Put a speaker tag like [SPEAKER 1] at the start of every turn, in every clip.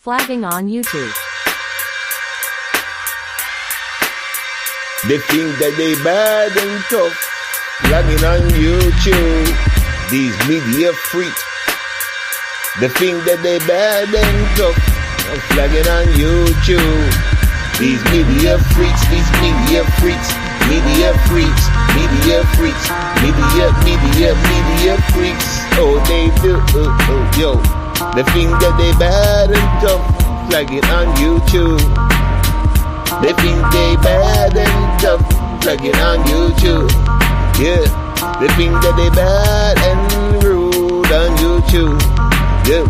[SPEAKER 1] Flagging on YouTube.
[SPEAKER 2] They think that they bad and tough, flagging on YouTube. These media freaks. They think that they bad and tough, flagging on YouTube. These media freaks, these media freaks, media freaks, media freaks, media freaks. Oh, they do, yo. They think that they bad and tough, flagging on YouTube. They think they bad and tough, flagging on YouTube. Yeah, they think that they bad and rude on YouTube. Yeah,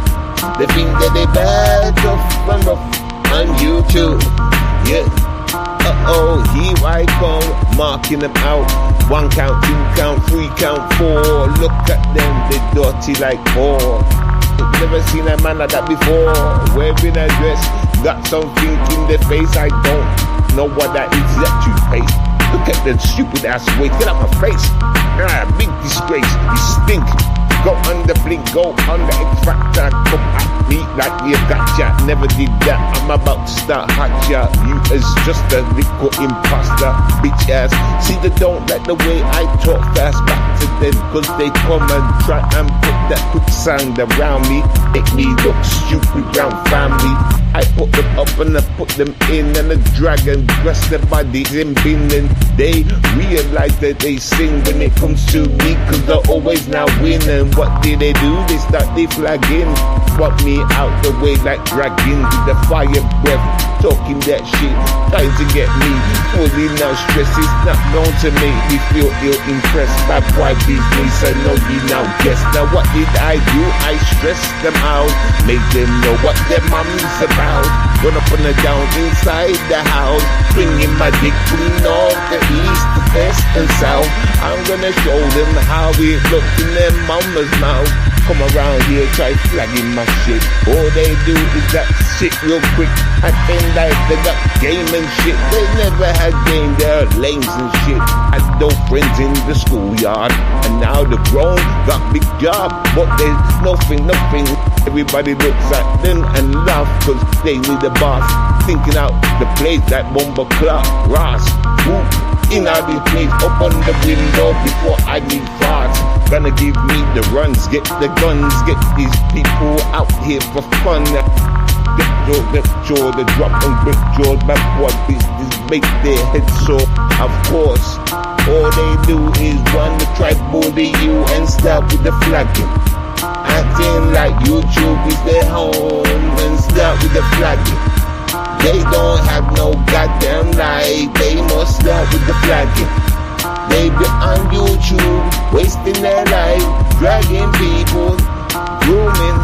[SPEAKER 2] they think that they bad, tough and rough on YouTube. Yeah, here I come, marking them out. 1 count, 2 count, 3 count, 4. Look at them, they dirty like whore. Never seen a man like that before. Wearing a dress, got something in their face. I don't know what that is. That toothpaste. Look at that stupid ass waist. Get out my face. Big disgrace. You stink. Go on the blink, go on the X-Factor. Come at me like you gotcha. Never did that. I'm about to start hotcha. You is just a little imposter, bitch ass. See, they don't like the way I talk fast back to them, cause they come and try and put that quicksand around me, make me look stupid round family. I put them up and I put them in, and the dragon dress their bodies in bin, and they realize that they sing when it comes to me, cause they're always now winning. What do? They start deflagging, swap me out the way like dragons with the fire breath, talking that shit, trying to get me fully now. Stress is not known to make me feel ill-impressed. Bad boy business, I know you now guess. Now what did I do? I stressed them out, make them know what their mom's about. Run up and down inside the house, bringing my dick from north to east to west and south. I'm gonna show them how it looks in their mama's mouth. Come around here, try flagging my shit. All they do is that shit real quick. I think like they got game and shit. They never had game, they're lames and shit. Had no friends in the schoolyard, and now they're grown, got big job, but there's nothing. Everybody looks at them and laugh, cause they need a boss. Thinking out the place like Bomber Clock, Ross. Whoop, in all these place, up on the window before I need farts. Gonna give me the runs, get the guns, get these people out here for fun. Get jaw, the drop and break jaws, bad boy business, make their heads sore. Of course, all they do is want to try bully you and start with the flagging. Acting like YouTube is their home and start with the flagging. They don't have no goddamn life, they must start with the flagging. They be on YouTube, wasting their life, dragging people, grooming.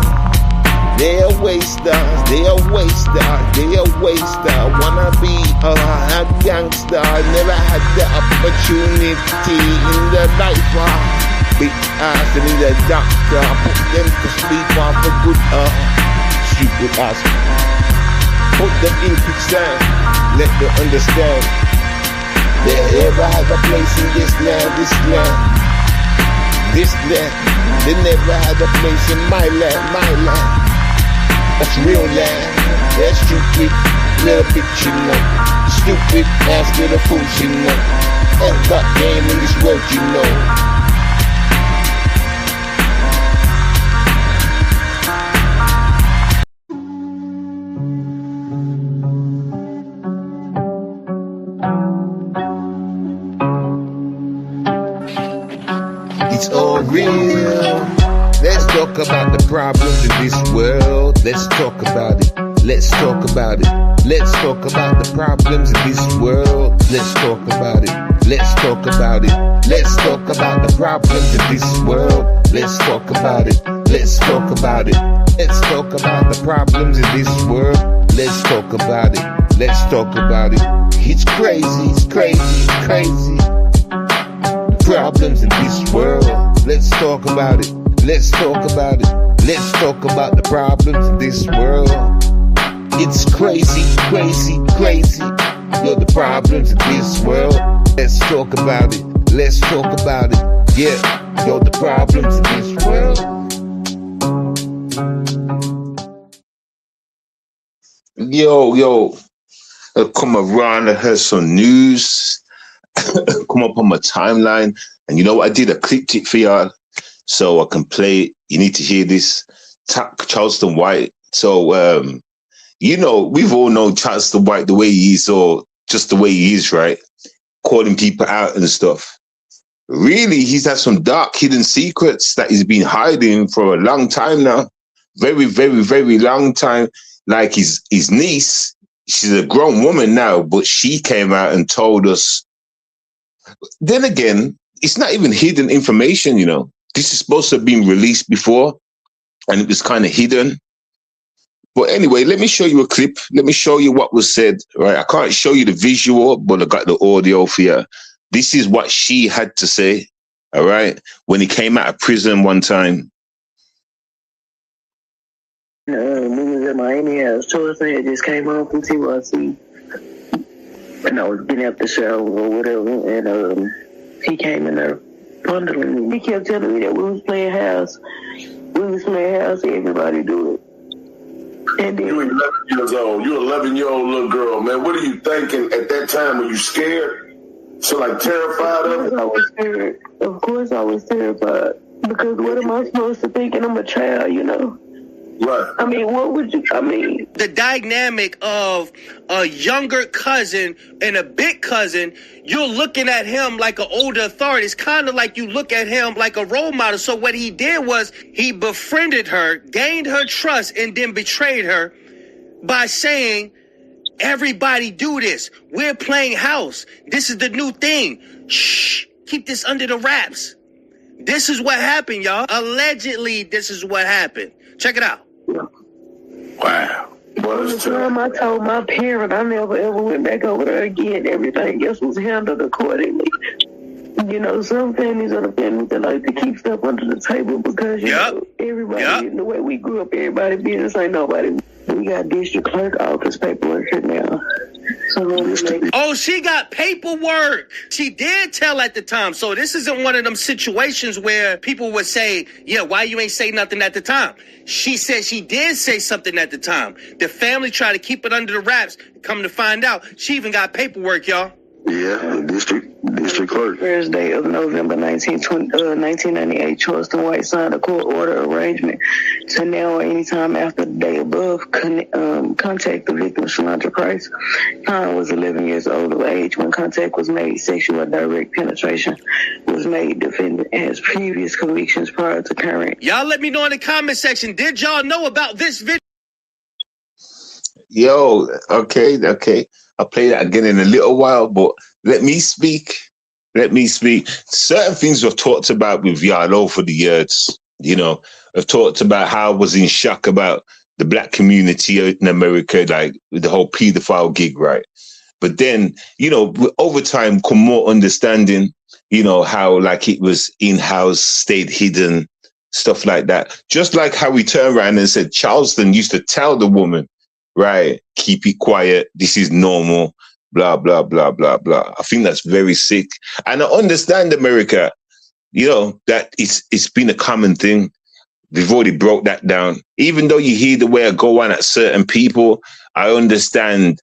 [SPEAKER 2] They are wasters, they are wasters, they are wasters. Wanna be a gangster, never had the opportunity in their life. Big ass and in the doctor, put them to sleep off a good stupid ass. Put them in quicksand, let them understand they never had a place in this land. They never had a place in my land. That's real land. That's stupid little bitch, you know. Stupid ass little fools, you know. Ain't got game in this world, you know. It's all real. Let's talk about the problems in this world. Let's talk about it. Let's talk about it. Let's talk about the problems in this world. Let's talk about it. Let's talk about it. Let's talk about the problems in this world. Let's talk about it. Let's talk about it. Let's talk about the problems in this world. Let's talk about it. Let's talk about it. It's crazy, it's crazy, it's crazy. Problems in this world. Let's talk about it. Let's talk about it. Let's talk about the problems in this world. It's crazy, crazy, crazy. You're the problems in this world. Let's talk about it. Let's talk about it. Yeah, you're the problems in this world. Yo, I come around, I heard some news, come up on my timeline, and you know what I did? I clipped it for y'all so I can play it. You need to hear this. Charleston White. So, we've all known Charleston White the way he is, or just the way he is, right? Calling people out and stuff. Really, he's had some dark hidden secrets that he's been hiding for a long time now. Very, very, very long time. Like his niece, she's a grown woman now, but she came out and told us. Then again, it's not even hidden information, you know. This is supposed to have been released before, and it was kind of hidden. But anyway, let me show you a clip. Let me show you what was said. Right, I can't show you the visual, but I got the audio for you. This is what she had to say. All right, when he came out of prison one time.
[SPEAKER 1] We was in Miami. I was Charleston. I just came home from TYC, and I was getting out the shower or whatever. And he came in there fondling me. He kept telling me that we was playing house. We was playing house. Everybody do it. And then,
[SPEAKER 3] you 11 years old. You're 11-year-old little girl, man. What are you thinking at that time? Were you scared? So, like, terrified of it?
[SPEAKER 1] I was scared. Of course I was terrified. Because what am I supposed to think? And I'm a child, you know?
[SPEAKER 3] Right.
[SPEAKER 1] I mean, what would you...
[SPEAKER 4] The dynamic of a younger cousin and a big cousin, you're looking at him like an older authority. It's kind of like you look at him like a role model. So what he did was he befriended her, gained her trust, and then betrayed her by saying, everybody do this. We're playing house. This is the new thing. Shh, keep this under the wraps. This is what happened, y'all. Allegedly, this is what happened. Check it out.
[SPEAKER 3] Wow.
[SPEAKER 1] Well, the time I told my parent I never ever went back over there again. Everything else was handled accordingly. You know, some families are the families that like to keep stuff under the table because, you know, everybody, in the way we grew up, everybody business ain't nobody. We got district clerk office paperwork here now.
[SPEAKER 4] Oh, she got paperwork. She did tell at the time. So this isn't one of them situations where people would say, yeah, why you ain't say nothing at the time? She said she did say something at the time. The family tried to keep it under the wraps. Come to find out, she even got paperwork, y'all.
[SPEAKER 3] Yeah, district clerk.
[SPEAKER 1] Thursday of November 1998, Charleston White signed a court order arrangement to now or anytime after the day above contact the victim, Shalondra Price. Khan was 11 years old of age when contact was made. Sexual or direct penetration was made. Defendant has previous convictions prior to current.
[SPEAKER 4] Y'all let me know in the comment section. Did y'all know about this video?
[SPEAKER 2] Yo, okay. I'll play that again in a little while, but let me speak. Certain things we've talked about with y'all over the years, you know, I've talked about how I was in shock about the black community in America, like with the whole pedophile gig, right? But then, you know, over time, come more understanding, you know, how like it was in-house, stayed hidden, stuff like that. Just like how we turned around and said Charleston used to tell the woman, right, keep it quiet, this is normal, blah, blah, blah, blah, blah. I think that's very sick. And I understand America, you know, that it's been a common thing. They've already broke that down. Even though you hear the way I go on at certain people, I understand,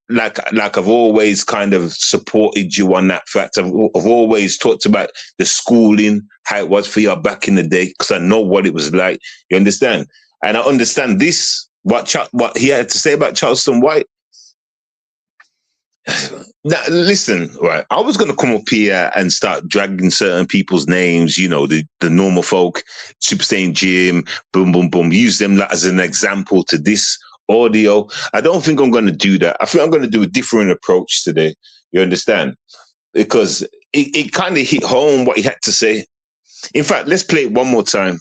[SPEAKER 2] like I've always kind of supported you on that fact. I've always talked about the schooling, how it was for you back in the day, because I know what it was like. You understand? And I understand this, what he had to say about Charleston White. Now, listen, right, I was going to come up here and start dragging certain people's names, you know, the normal folk, Super Saiyan Jim, boom, boom, boom, use them as an example to this audio. I don't think I'm going to do that. I think I'm going to do a different approach today. You understand? Because it kind of hit home what he had to say. In fact, let's play it one more time.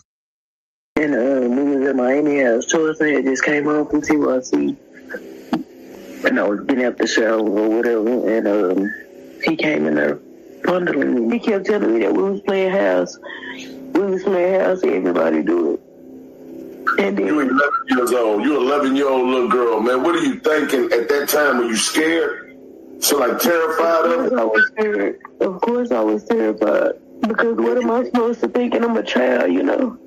[SPEAKER 1] And we was in Miami. I was Charleston. I just came home from TYC. And I was getting out the shower or whatever. And he came in there fondling me. He kept telling me that we was playing house. We was playing house. Everybody do it. And then,
[SPEAKER 3] you 11 years old. You're 11-year-old little girl, man. What are you thinking at that time? Were you scared? So, like, terrified of it?
[SPEAKER 1] I was scared. Of course I was terrified. Because what am I supposed to think? And I'm a child, you know?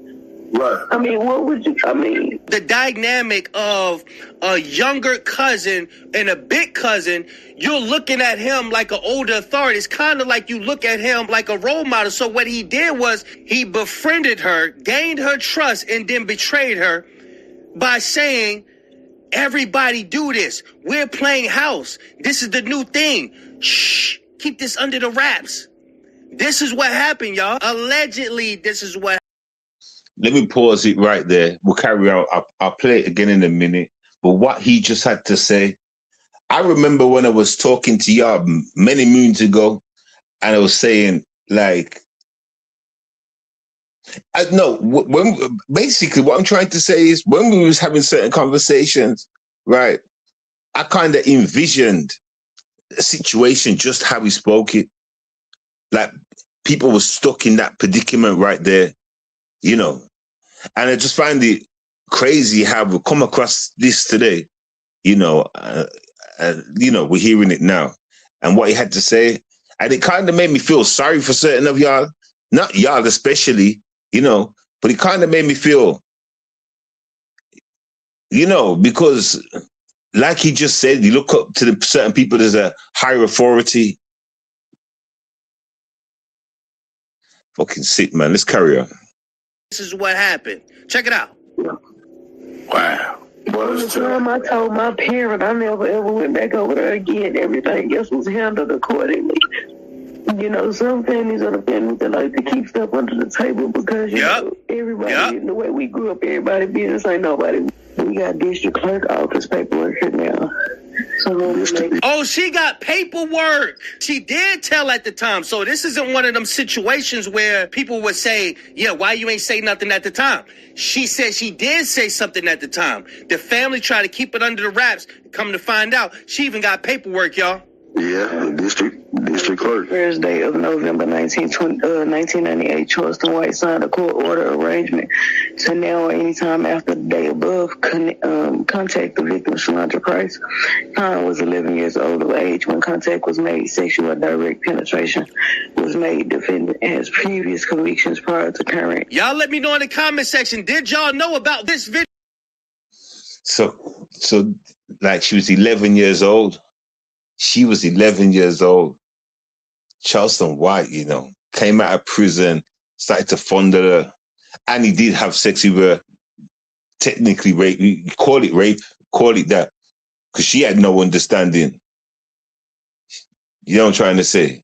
[SPEAKER 3] Right.
[SPEAKER 1] I mean, what would you? I mean,
[SPEAKER 4] the dynamic of a younger cousin and a big cousin, you're looking at him like an older authority. It's kind of like you look at him like a role model. So what he did was he befriended her, gained her trust, and then betrayed her by saying, everybody do this. We're playing house. This is the new thing. Shh, keep this under the wraps. This is what happened, y'all. Allegedly, this is what.
[SPEAKER 2] Let me pause it right there. We'll carry on. I'll play it again in a minute. But what he just had to say, I remember when I was talking to y'all many moons ago, and I was saying, like, when basically what I'm trying to say is when we was having certain conversations, right, I kind of envisioned a situation just how he spoke it. Like, people were stuck in that predicament right there, you know. And I just find it crazy how we've come across this today, you know. We're hearing it now. And what he had to say, and it kind of made me feel sorry for certain of y'all, not y'all especially, you know, but it kind of made me feel, you know, because like he just said, you look up to the certain people as a higher authority. Fucking sick, man. Let's carry on.
[SPEAKER 4] This is what happened. Check it out.
[SPEAKER 3] Wow. Well,
[SPEAKER 1] the time I told my parent I never ever went back over there again. Everything else was handled accordingly. You know, some families are the families that like to keep stuff under the table because, you know, everybody, in the way we grew up, everybody business ain't nobody. We got district clerk office paperwork here now.
[SPEAKER 4] Oh, she got paperwork. She did tell at the time. So this isn't one of them situations where people would say, yeah, why you ain't say nothing at the time? She said she did say something at the time. The family tried to keep it under the wraps. Come to find out, she even got paperwork, y'all.
[SPEAKER 3] Yeah, district clerk.
[SPEAKER 1] Thursday of November 1998, Charleston White signed a court order arrangement to now or anytime after the day above contact the victim, Shalondra Price. Khan was 11 years old of age when contact was made. Sexual or direct penetration was made. Defendant has previous convictions prior to current.
[SPEAKER 4] Y'all let me know in the comment section. Did y'all know about this video?
[SPEAKER 2] So like she was 11 years old. She was 11 years old. Charleston White, you know, came out of prison, started to fondle her, and he did have sex with her. Technically rape, you call it rape, call it that, because she had no understanding. You know what I'm trying to say?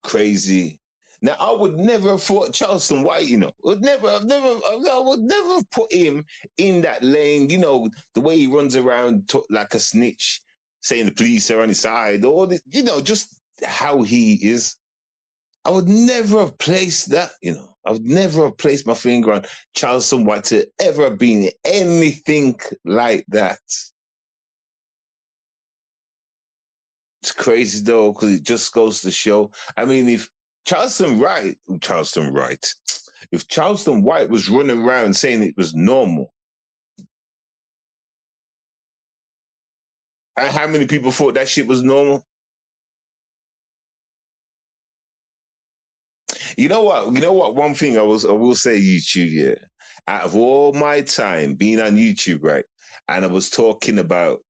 [SPEAKER 2] Crazy. Now, I would never have thought Charleston White, you know, I would never have put him in that lane, you know, the way he runs around like a snitch, saying the police are on his side, all this, you know, just how he is. I would never have placed that, you know. I would never have placed my finger on Charleston White to ever have been anything like that. It's crazy though, because it just goes to show. I mean, if Charleston White was running around saying it was normal, and how many people thought that shit was normal? You know what? One thing I will say, YouTube, yeah. Out of all my time being on YouTube, right, and I was talking about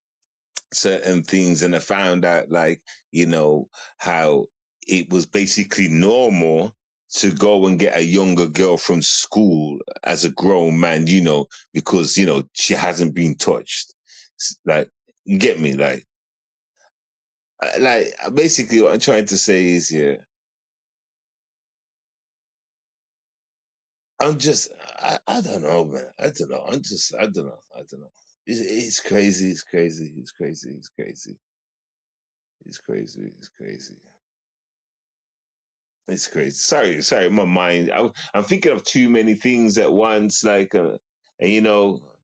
[SPEAKER 2] certain things, and I found out, like, you know, how it was basically normal to go and get a younger girl from school as a grown man, you know, because, you know, she hasn't been touched. Like, you get me? Like basically what I'm trying to say is, yeah, I don't know, man. I don't know. I don't know. It's crazy. It's crazy. It's crazy. It's crazy. It's crazy. It's crazy. It's crazy. Sorry. My mind. I'm thinking of too many things at once. Like, and you know,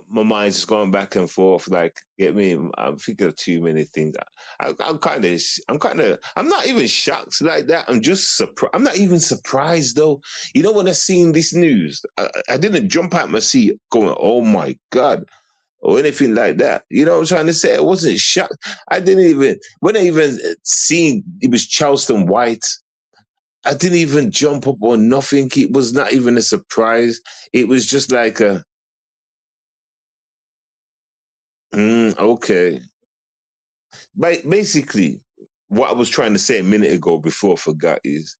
[SPEAKER 2] my mind's just going back and forth. Like, get me? I'm thinking of too many things. I'm not even shocked like that. I'm just surprised. I'm not even surprised though. You know, when I seen this news, I didn't jump out my seat going, "Oh my God," or anything like that. You know what I'm trying to say? I wasn't shocked. When I even seen it was Charleston White, I didn't even jump up or nothing. It was not even a surprise. It was just like okay. Basically, what I was trying to say a minute ago before I forgot is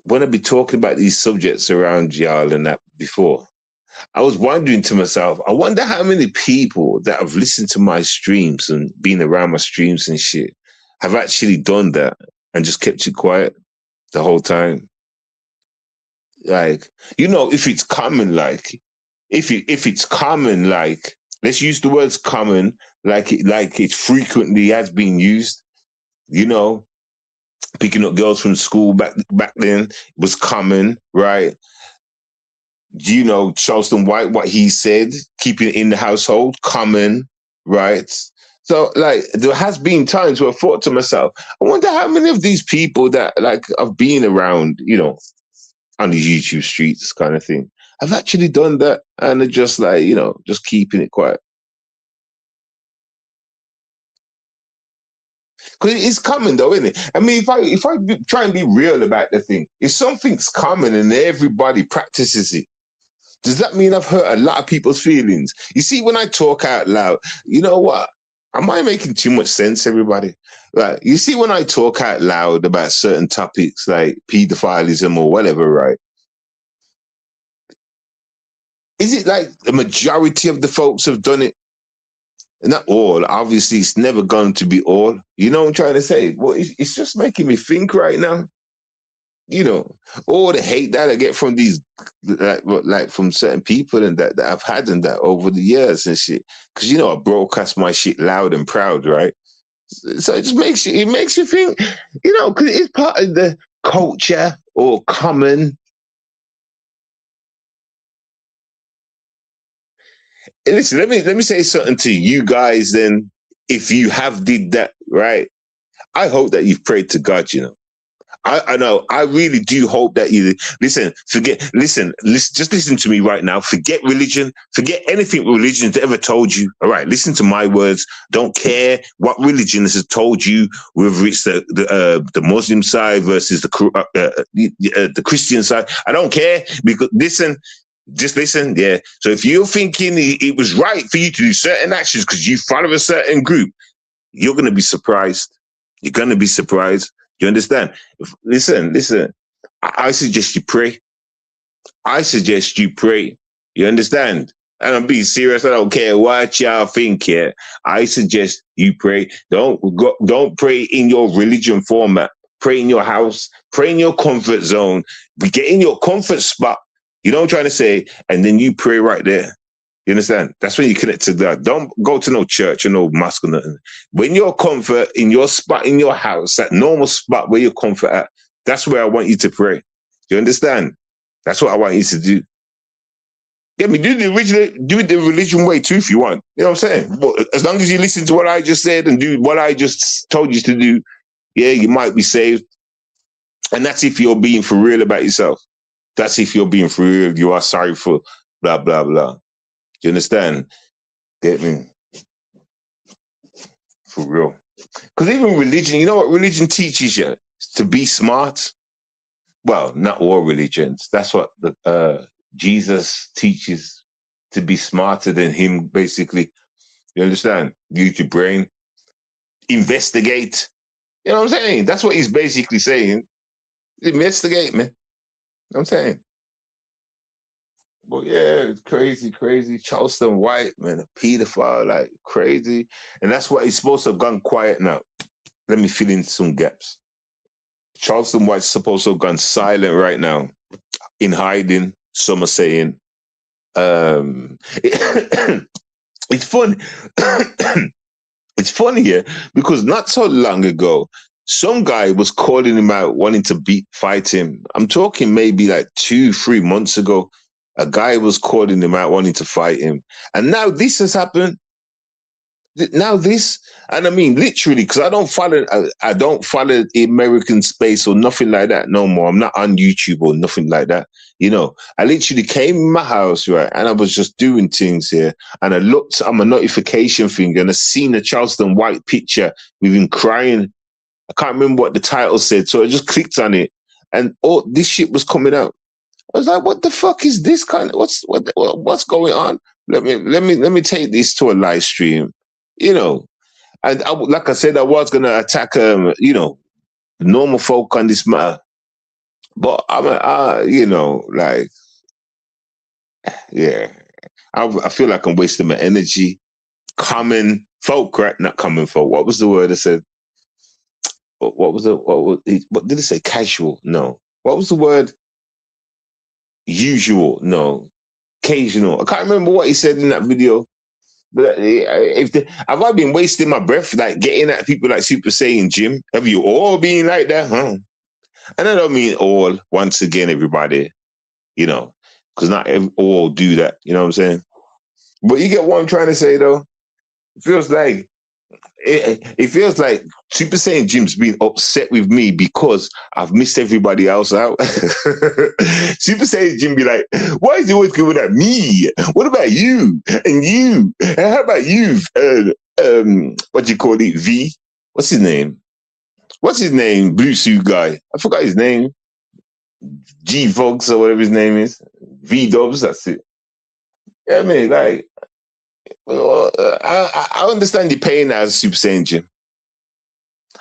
[SPEAKER 2] when I be talking about these subjects around y'all and that before, I was wondering to myself, I wonder how many people that have listened to my streams and been around my streams and shit have actually done that and just kept it quiet the whole time. Like, if it's common, like, if it's common, like, let's use the words common, like it frequently has been used, picking up girls from school back then was common, right? Charleston White, what he said, keeping it in the household, common, right? So, like, there has been times where I thought to myself, I wonder how many of these people that, like, have been around, on the YouTube streets kind of thing, have actually done that and are just like, just keeping it quiet. Because it's common though, isn't it? I mean, if I try and be real about the thing, if something's common and everybody practices it, does that mean I've hurt a lot of people's feelings? You see, when I talk out loud, you know what? Am I making too much sense, everybody? Like, you see, when I talk out loud about certain topics like pedophilism or whatever, right? Is it like the majority of the folks have done it? Not all. Obviously, it's never going to be all. You know what I'm trying to say? Well, it's just making me think right now. All the hate that I get from these, like from certain people and that I've had and that over the years and shit. Because, I broadcast my shit loud and proud, right? So it just makes you think, because it's part of the culture or common. Listen, let me say something to you guys then. If you have did that, right? I hope that you've prayed to God, I know. I really do hope that you listen. Just listen to me right now. Forget religion. Forget anything religion's ever told you. All right, listen to my words. Don't care what religion has told you, whether it's the Muslim side versus the Christian side. I don't care because just listen. Yeah. So if you're thinking it was right for you to do certain actions because you follow a certain group, you're going to be surprised. You're going to be surprised. You understand? Listen. I suggest you pray. You understand? And I'm being serious. I don't care what y'all think here. I suggest you pray. Don't pray in your religion format. Pray in your house. Pray in your comfort zone. Get in your comfort spot. You know what I'm trying to say? And then you pray right there. You understand? That's when you connect to God. Don't go to no church or no mosque or nothing. When you're comfort in your spot, in your house, that normal spot where you're comfort at, that's where I want you to pray. You understand? That's what I want you to do. Get me, do it the religion way too if you want. You know what I'm saying? But as long as you listen to what I just said and do what I just told you to do, yeah, you might be saved. And that's if you're being for real about yourself. That's if you're being for real, you are sorry for blah, blah, blah. You understand? Get me? For real. Because even religion, you know what religion teaches you? To be smart. Well, not all religions. That's what Jesus teaches, to be smarter than him, basically. You understand? Use your brain. Investigate. You know what I'm saying? That's what he's basically saying. Investigate, man. You know what I'm saying? But yeah, it's crazy. Charleston White, man, a pedophile, like crazy. And that's why he's supposed to have gone quiet now. Let me fill in some gaps. Charleston White's supposed to have gone silent right now, in hiding, some are saying. It's funny. It's funny, yeah, because not so long ago, some guy was calling him out, wanting to fight him. I'm talking maybe like 2-3 months ago. A guy was calling him out, wanting to fight him. And now this has happened. Now this, and I mean literally, because I don't follow the American space or nothing like that no more. I'm not on YouTube or nothing like that. I literally came in my house, right, and I was just doing things here, and I looked on my notification thing, and I seen a Charleston White picture with him crying I can't remember what the title said, so I just clicked on it, and all this shit was coming out. I was like, "What the fuck is this kind of what's going on?" Let me take this to a live stream, you know. And like I said, I was gonna attack normal folk on this matter, but you know, like, yeah, I feel like I'm wasting my energy. Common folk, right? Not common folk. What was the word I said? What did it say? Casual? No. What was the word? Usual? No. Occasional. I can't remember what he said in that video. But have I been wasting my breath, like getting at people like Super Saiyan Jim? Have you all been like that? Huh? And I don't mean all. Once again, everybody, you know, because not all do that. You know what I'm saying? But you get what I'm trying to say, though. It feels like it feels like Super Saiyan Jim's been upset with me because I've missed everybody else out. Super Saiyan Jim be like, "Why is he always going at me? What about you? And you? And how about you? What do you call it? V? What's his name? What's his name? Blue suit guy. I forgot his name. G Vogs or whatever his name is. V Dubs. That's it. Yeah, I mean, like." Well, I understand the pain as Super Saiyan Jim.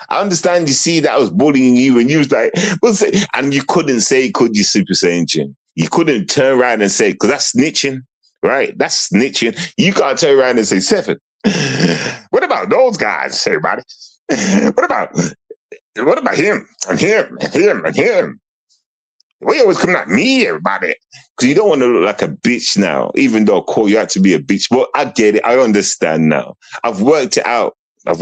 [SPEAKER 2] I understand you see that I was bullying you and you was like, and you couldn't say, could you, Super Saiyan Jim? You couldn't turn around and say, because that's snitching, right? That's snitching. You can't turn around and say, Seven, what about those guys, everybody? What about him and him and him and him? Why you always coming at me, everybody? Because you don't want to look like a bitch now, even though I call you out to be a bitch. But I get it. I understand now. I've worked it out. I've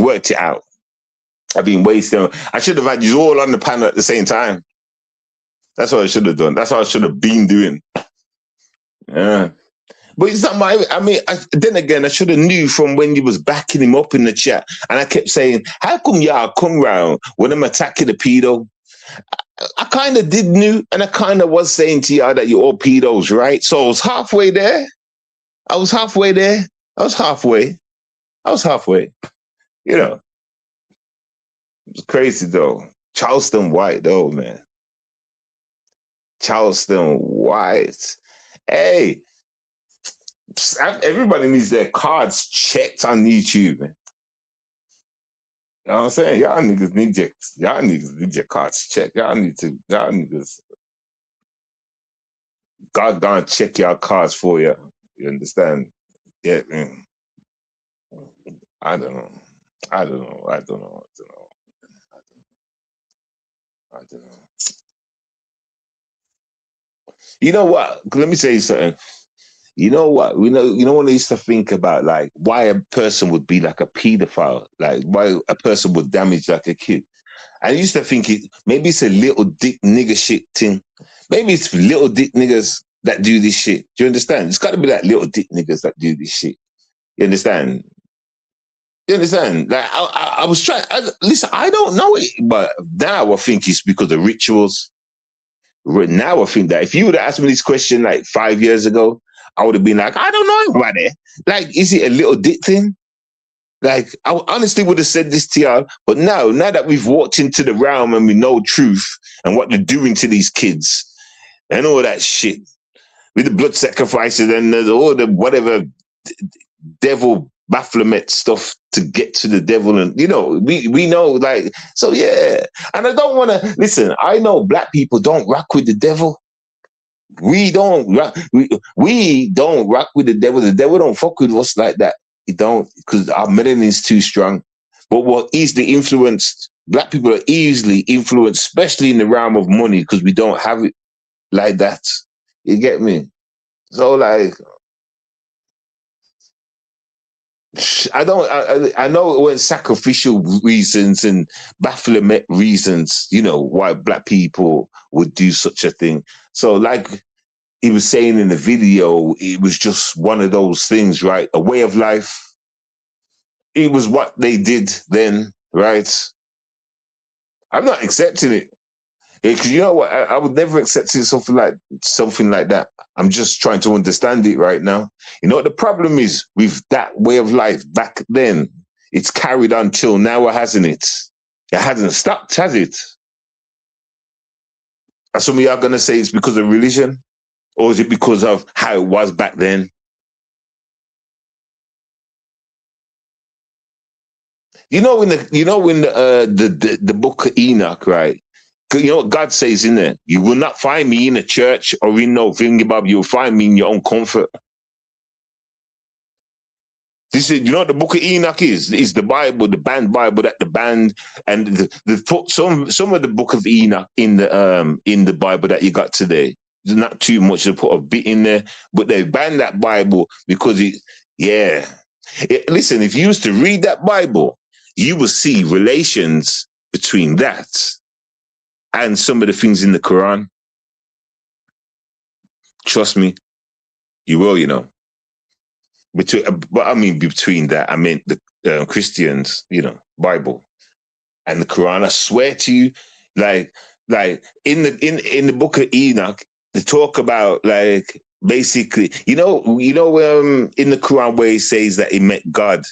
[SPEAKER 2] been wasting. I should have had you all on the panel at the same time. That's what I should have done. That's what I should have been doing. Yeah. But it's not my, then again, I should have knew from when you was backing him up in the chat. And I kept saying, how come y'all come round when I'm attacking the pedo? I kind of did knew, and I kind of was saying to y'all that you're all pedos, right? So I was halfway there. I was halfway. You know, it's crazy though. Charleston White though, man. Charleston White. Hey, everybody needs their cards checked on YouTube, man. You know what I'm saying? Y'all niggas need your cards checked. Y'all niggas God gonna check your cards for you. You understand? Yeah, man. I don't know. You know what? Let me say something. You know what? When I used to think about like why a person would be like a pedophile, like why a person would damage like a kid. I used to think maybe it's a little dick nigga shit thing. Maybe it's little dick niggas that do this shit. Do you understand? It's got to be like little dick niggas that do this shit. You understand? Like I was trying. Listen, I don't know it, but now I think it's because of rituals. Now I think that if you would have asked me this question like 5 years ago, I would have been like, I don't know about it. Like, is it a little dick thing? Like, I honestly would have said this to y'all, but now that we've walked into the realm and we know truth and what they're doing to these kids and all that shit, with the blood sacrifices and all the whatever devil Baphomet stuff to get to the devil, and we know, like, so yeah. And I don't want to listen. I know black people don't rock with the devil. We don't rock with the devil. The devil don't fuck with us like that. He don't, because our melanin is too strong. But what easily influenced, black people are easily influenced, especially in the realm of money, because we don't have it like that. You get me? So like, I know it was sacrificial reasons and Baphomet reasons, why black people would do such a thing. So like he was saying in the video, it was just one of those things, right? A way of life. It was what they did then, right? I'm not accepting it. Because you know what? I would never accept something like that. I'm just trying to understand it right now. You know what the problem is with that way of life back then? It's carried on till now, hasn't it? It hasn't stopped, has it? And some of you are going to say it's because of religion, or is it because of how it was back then? You know when the book of Enoch, right? You know what God says in there? You will not find me in a church or in no thingy, you'll find me in your own comfort. This is, you know what the book of Enoch is? It's the Bible, the banned Bible that the banned, and the put some of the book of Enoch in the Bible that you got today. There's not too much to put a bit in there, but they banned that Bible because listen, if you used to read that Bible, you will see relations between that and some of the things in the Quran. Trust me, you will, you know. But I mean, between that, I meant the Christians, you know, Bible and the Quran. I swear to you, like in the book of Enoch, they talk about like basically, in the Quran where he says that he met God,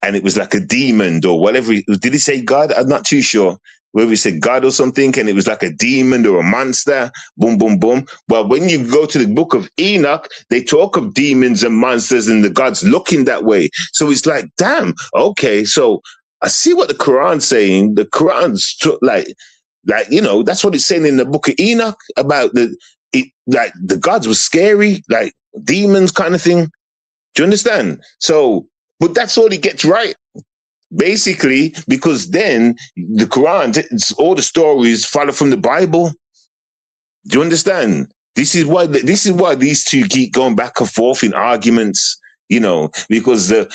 [SPEAKER 2] and it was like a demon or whatever. Did he say God? I'm not too sure. Whether he said God or something, and it was like a demon or a monster, boom, boom, boom. Well, when you go to the book of Enoch, they talk of demons and monsters and the gods looking that way. So it's like, damn, okay, so I see what the Quran's saying. The Quran's like, you know, that's what it's saying in the book of Enoch about like the gods were scary, like demons kind of thing. Do you understand? So, but that's all he gets right. Basically, because then the Quran, all the stories follow from the Bible. Do you understand? This is why these two keep going back and forth in arguments. You know, because the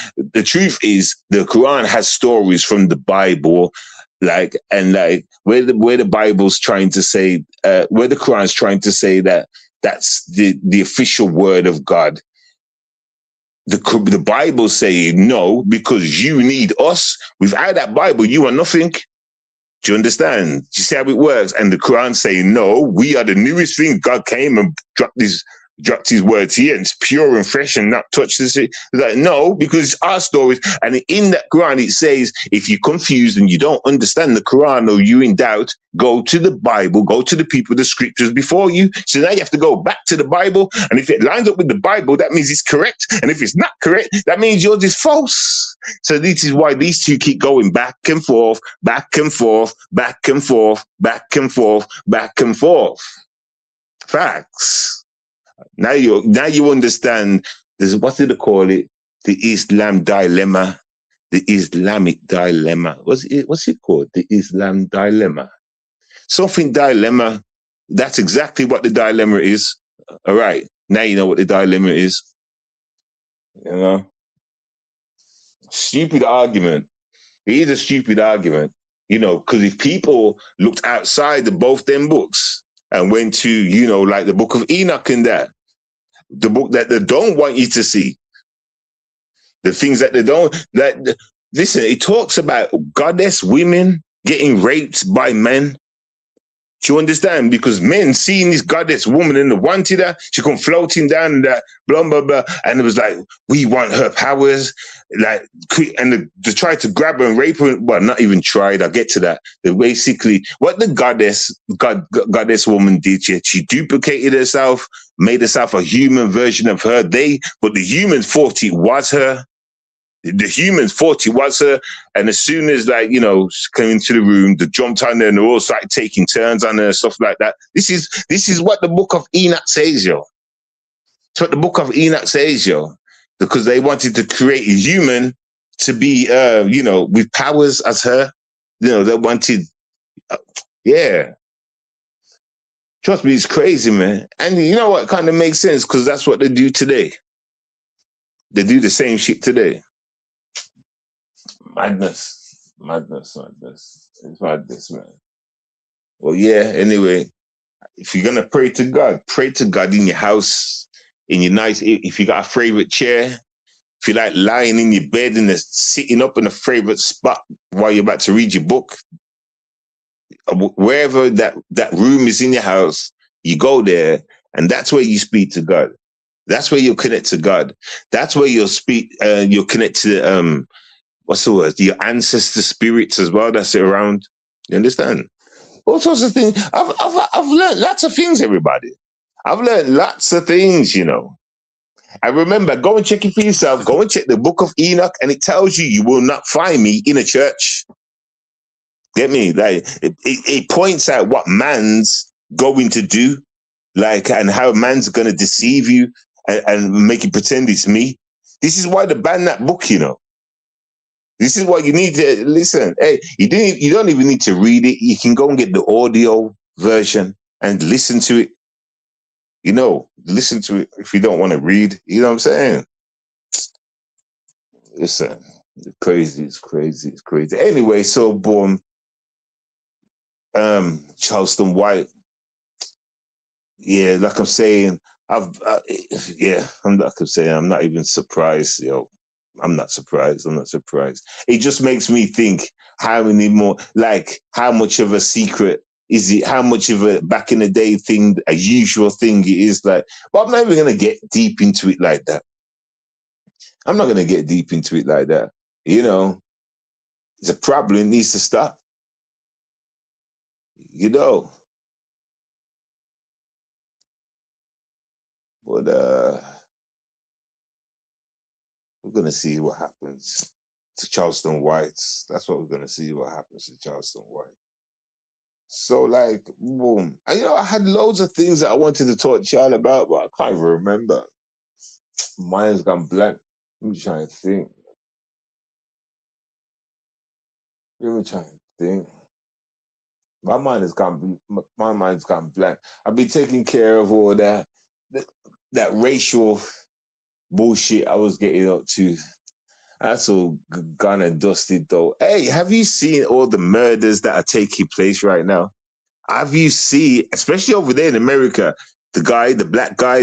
[SPEAKER 2] truth is the Quran has stories from the Bible, where the Bible's trying to say, where the Quran's trying to say that that's the official word of God. The Bible saying no, because you need us. Without that Bible, you are nothing. Do you understand? Do you see how it works? And the Quran saying no, we are the newest thing. God came and dropped his words here, and it's pure and fresh and not touched this. Like, no, because it's our stories. And in that Quran, it says, if you're confused and you don't understand the Quran or you're in doubt, go to the Bible, go to the people, the scriptures before you. So now you have to go back to the Bible. And if it lines up with the Bible, that means it's correct. And if it's not correct, that means yours is false. So this is why these two keep going back and forth, back and forth, back and forth, back and forth, back and forth. Facts. Now you understand this. What did they call it? The Islam dilemma. The Islamic dilemma. What's it called? The Islam dilemma. Something dilemma. That's exactly what the dilemma is. All right. Now you know what the dilemma is. You know? Stupid argument. It is a stupid argument. You know, because if people looked outside of both them books and went to, you know, like the book of Enoch and that, the book that they don't want you to see, the things that they don't, listen, it talks about goddess women getting raped by men. Do you understand? Because men seeing this goddess woman and they wanted her, she come floating down and that, blah, blah, blah. And it was like, we want her powers. Like, and they tried to grab her and rape her. Well, not even tried. I'll get to that. They basically, what the goddess woman did, she duplicated herself, made herself a human version of her. But the humans thought it was her. The humans thought it was her, and as soon as, like, you know, she came into the room, they jumped on her and they all started taking turns on her and stuff like that. This is what the book of Enoch says, yo. It's what the book of Enoch says, yo, because they wanted to create a human to be, you know, with powers as her. You know, they wanted, yeah. Trust me, it's crazy, man. And you know what kind of makes sense? Because that's what they do today. They do the same shit today. Madness. It's madness, man. Well, yeah, anyway, if you're going to pray to God in your house, in your nice, if you got a favorite chair, if you like lying in your bed and sitting up in a favorite spot while you're about to read your book, wherever that room is in your house, you go there, and that's where you speak to God. That's where you'll connect to God. That's where you'll connect to what's the word? Your ancestor spirits as well that's around. You understand? All sorts of things. I've learned lots of things, everybody. I've learned lots of things, you know. I remember, go and check it for yourself. Go and check the book of Enoch, and it tells you will not find me in a church. Get me? Like it points out what man's going to do, like, and how man's going to deceive you and make you pretend it's me. This is why they ban that book, you know. This is why you need to listen. Hey, you don't even need to read it. You can go and get the audio version and listen to it. You know, listen to it if you don't want to read. You know what I'm saying? Listen, it's crazy. It's crazy. It's crazy. Anyway, so boom. Charleston White. Yeah, like I'm saying, I'm not even surprised, yo. I'm not surprised. It just makes me think how much of a secret is it? How much of a back in the day thing, a usual thing it is like, but I'm not even going to get deep into it like that. You know, it's a problem. It needs to stop. You know. But we're going to see what happens to Charleston White. That's what we're going to see what happens to Charleston White. So, like, boom. And, you know, I had loads of things that I wanted to talk to y'all about, but I can't even remember. Mine's gone blank. Let me try and think. My mind's gone blank. I've been taking care of all that racial bullshit I was getting up to. That's all gone and dusted, though. Hey, have you seen all the murders that are taking place right now? Have you seen, especially over there in America, the black guy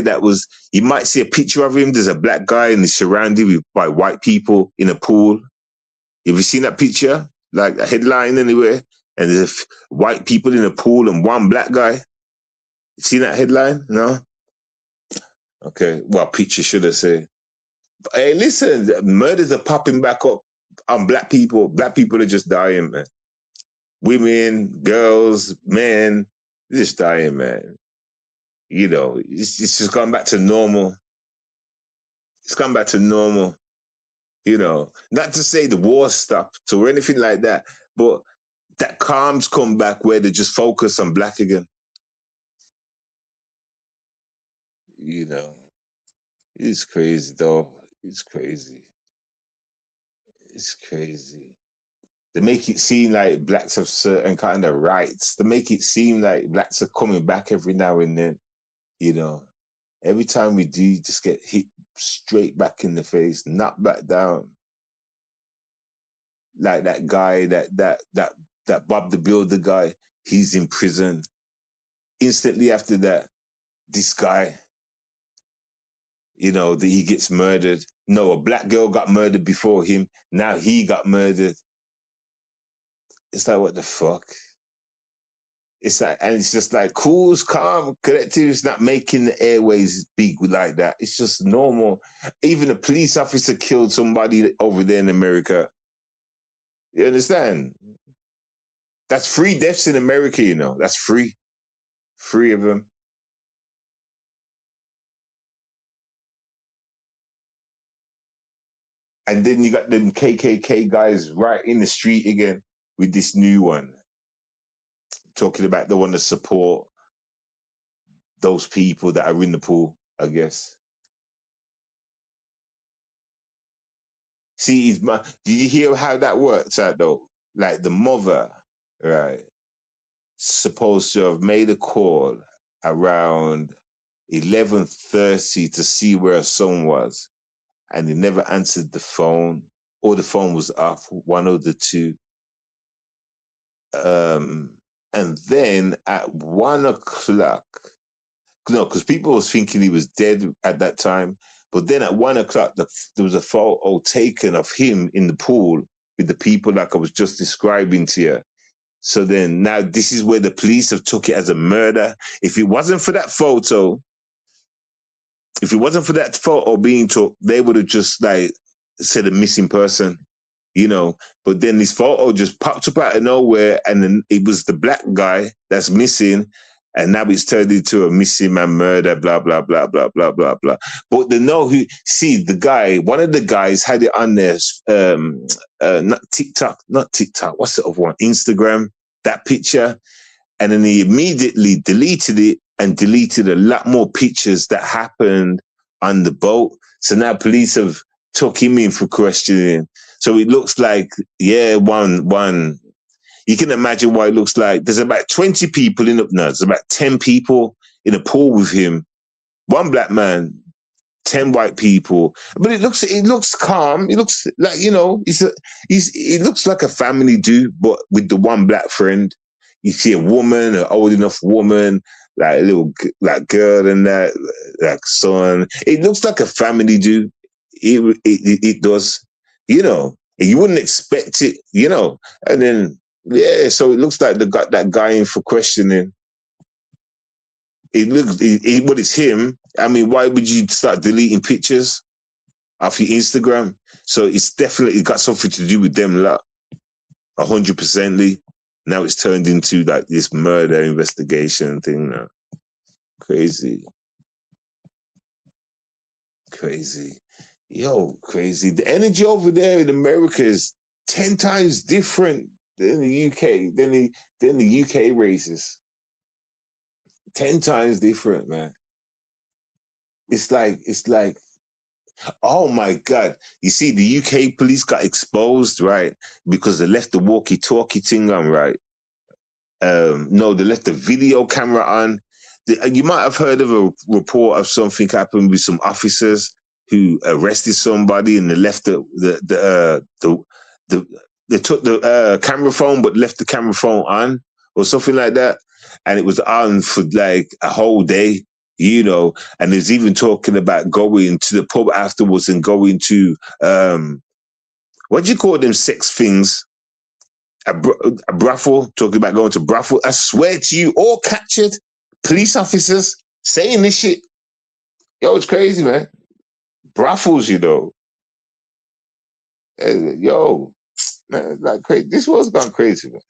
[SPEAKER 2] you might see a picture of him. There's a black guy and he's surrounded by white people in a pool. Have you seen that picture? Like a headline anywhere? And there's white people in a pool and one black guy. You seen that headline? No? Okay. Well, picture should I say. Hey, listen, murders are popping back up on black people. Black people are just dying, man. Women, girls, men, they're just dying, man. You know, it's just gone back to normal. It's gone back to normal. You know, not to say the war stopped or anything like that, but that calm's come back where they just focus on black again. You know, it's crazy, though. It's crazy. They make it seem like blacks have certain kind of rights. They make it seem like blacks are coming back every now and then. You know, every time we do, you just get hit straight back in the face, knocked back down. Like that guy, that Bob the Builder guy, he's in prison. Instantly after that, this guy, you know, that he gets murdered. No, a black girl got murdered before him. Now he got murdered. It's like, what the fuck? It's like, and it's just like, cool, calm, collective. It's not making the airways big like that. It's just normal. Even a police officer killed somebody over there in America. You understand? That's 3 deaths in America, you know. That's 3. 3 of them. And then you got them KKK guys right in the street again with this new one. Talking about they want to support those people that are in the pool, I guess. See, did you hear how that works out, though? Like the mother, right, supposed to have made a call around 11:30 to see where her son was. And he never answered the phone, or the phone was off, one of the two. And then at 1 o'clock, no, because people was thinking he was dead at that time. But then at 1 o'clock, there was a photo taken of him in the pool with the people like I was just describing to you. So then now this is where the police have took it as a murder. If it wasn't for that photo, being took, they would have just like said a missing person. you know. But then this photo just popped up out of nowhere, and then it was the black guy that's missing, and now it's turned into a missing man murder, blah blah blah blah blah blah blah. But they know who. See, the guy, one of the guys had it on there, not TikTok. What's the other one? Instagram. That picture, and then he immediately deleted it and deleted a lot more pictures that happened on the boat. So now police have took him in for questioning. So it looks like, yeah, one. You can imagine what it looks like. There's about 20 people in there's about 10 people in a pool with him. One black man, 10 white people. But it looks calm. It looks like, you know, it looks like a family do, but with the one black friend. You see a woman, an old enough woman, like a little like girl and that, like son. It looks like a family do. It does, you know. And you wouldn't expect it, you know. And then yeah, so it looks like they got that guy in for questioning. But it's him. I mean, why would you start deleting pictures off your Instagram? So it's definitely got something to do with them lot. 100%. Now it's turned into like this murder investigation thing now. Crazy. Yo, crazy. The energy over there in America is 10 times different than the UK, than the UK races. 10 times different, man. It's like, oh my God. You see, the UK police got exposed, right? Because they left the walkie-talkie thing on, right? No, they left the video camera on. You might have heard of a report of something happened with some officers who arrested somebody and they left they took the camera phone but left the camera phone on or something like that, and it was on for like a whole day, you know. And there's even talking about going to the pub afterwards and going to what do you call them sex things? A brothel, talking about going to brothel. I swear to you, all captured police officers saying this shit. Yo, it's crazy, man. Brothels, you know. Yo, man, like crazy. This world's gone crazy, man.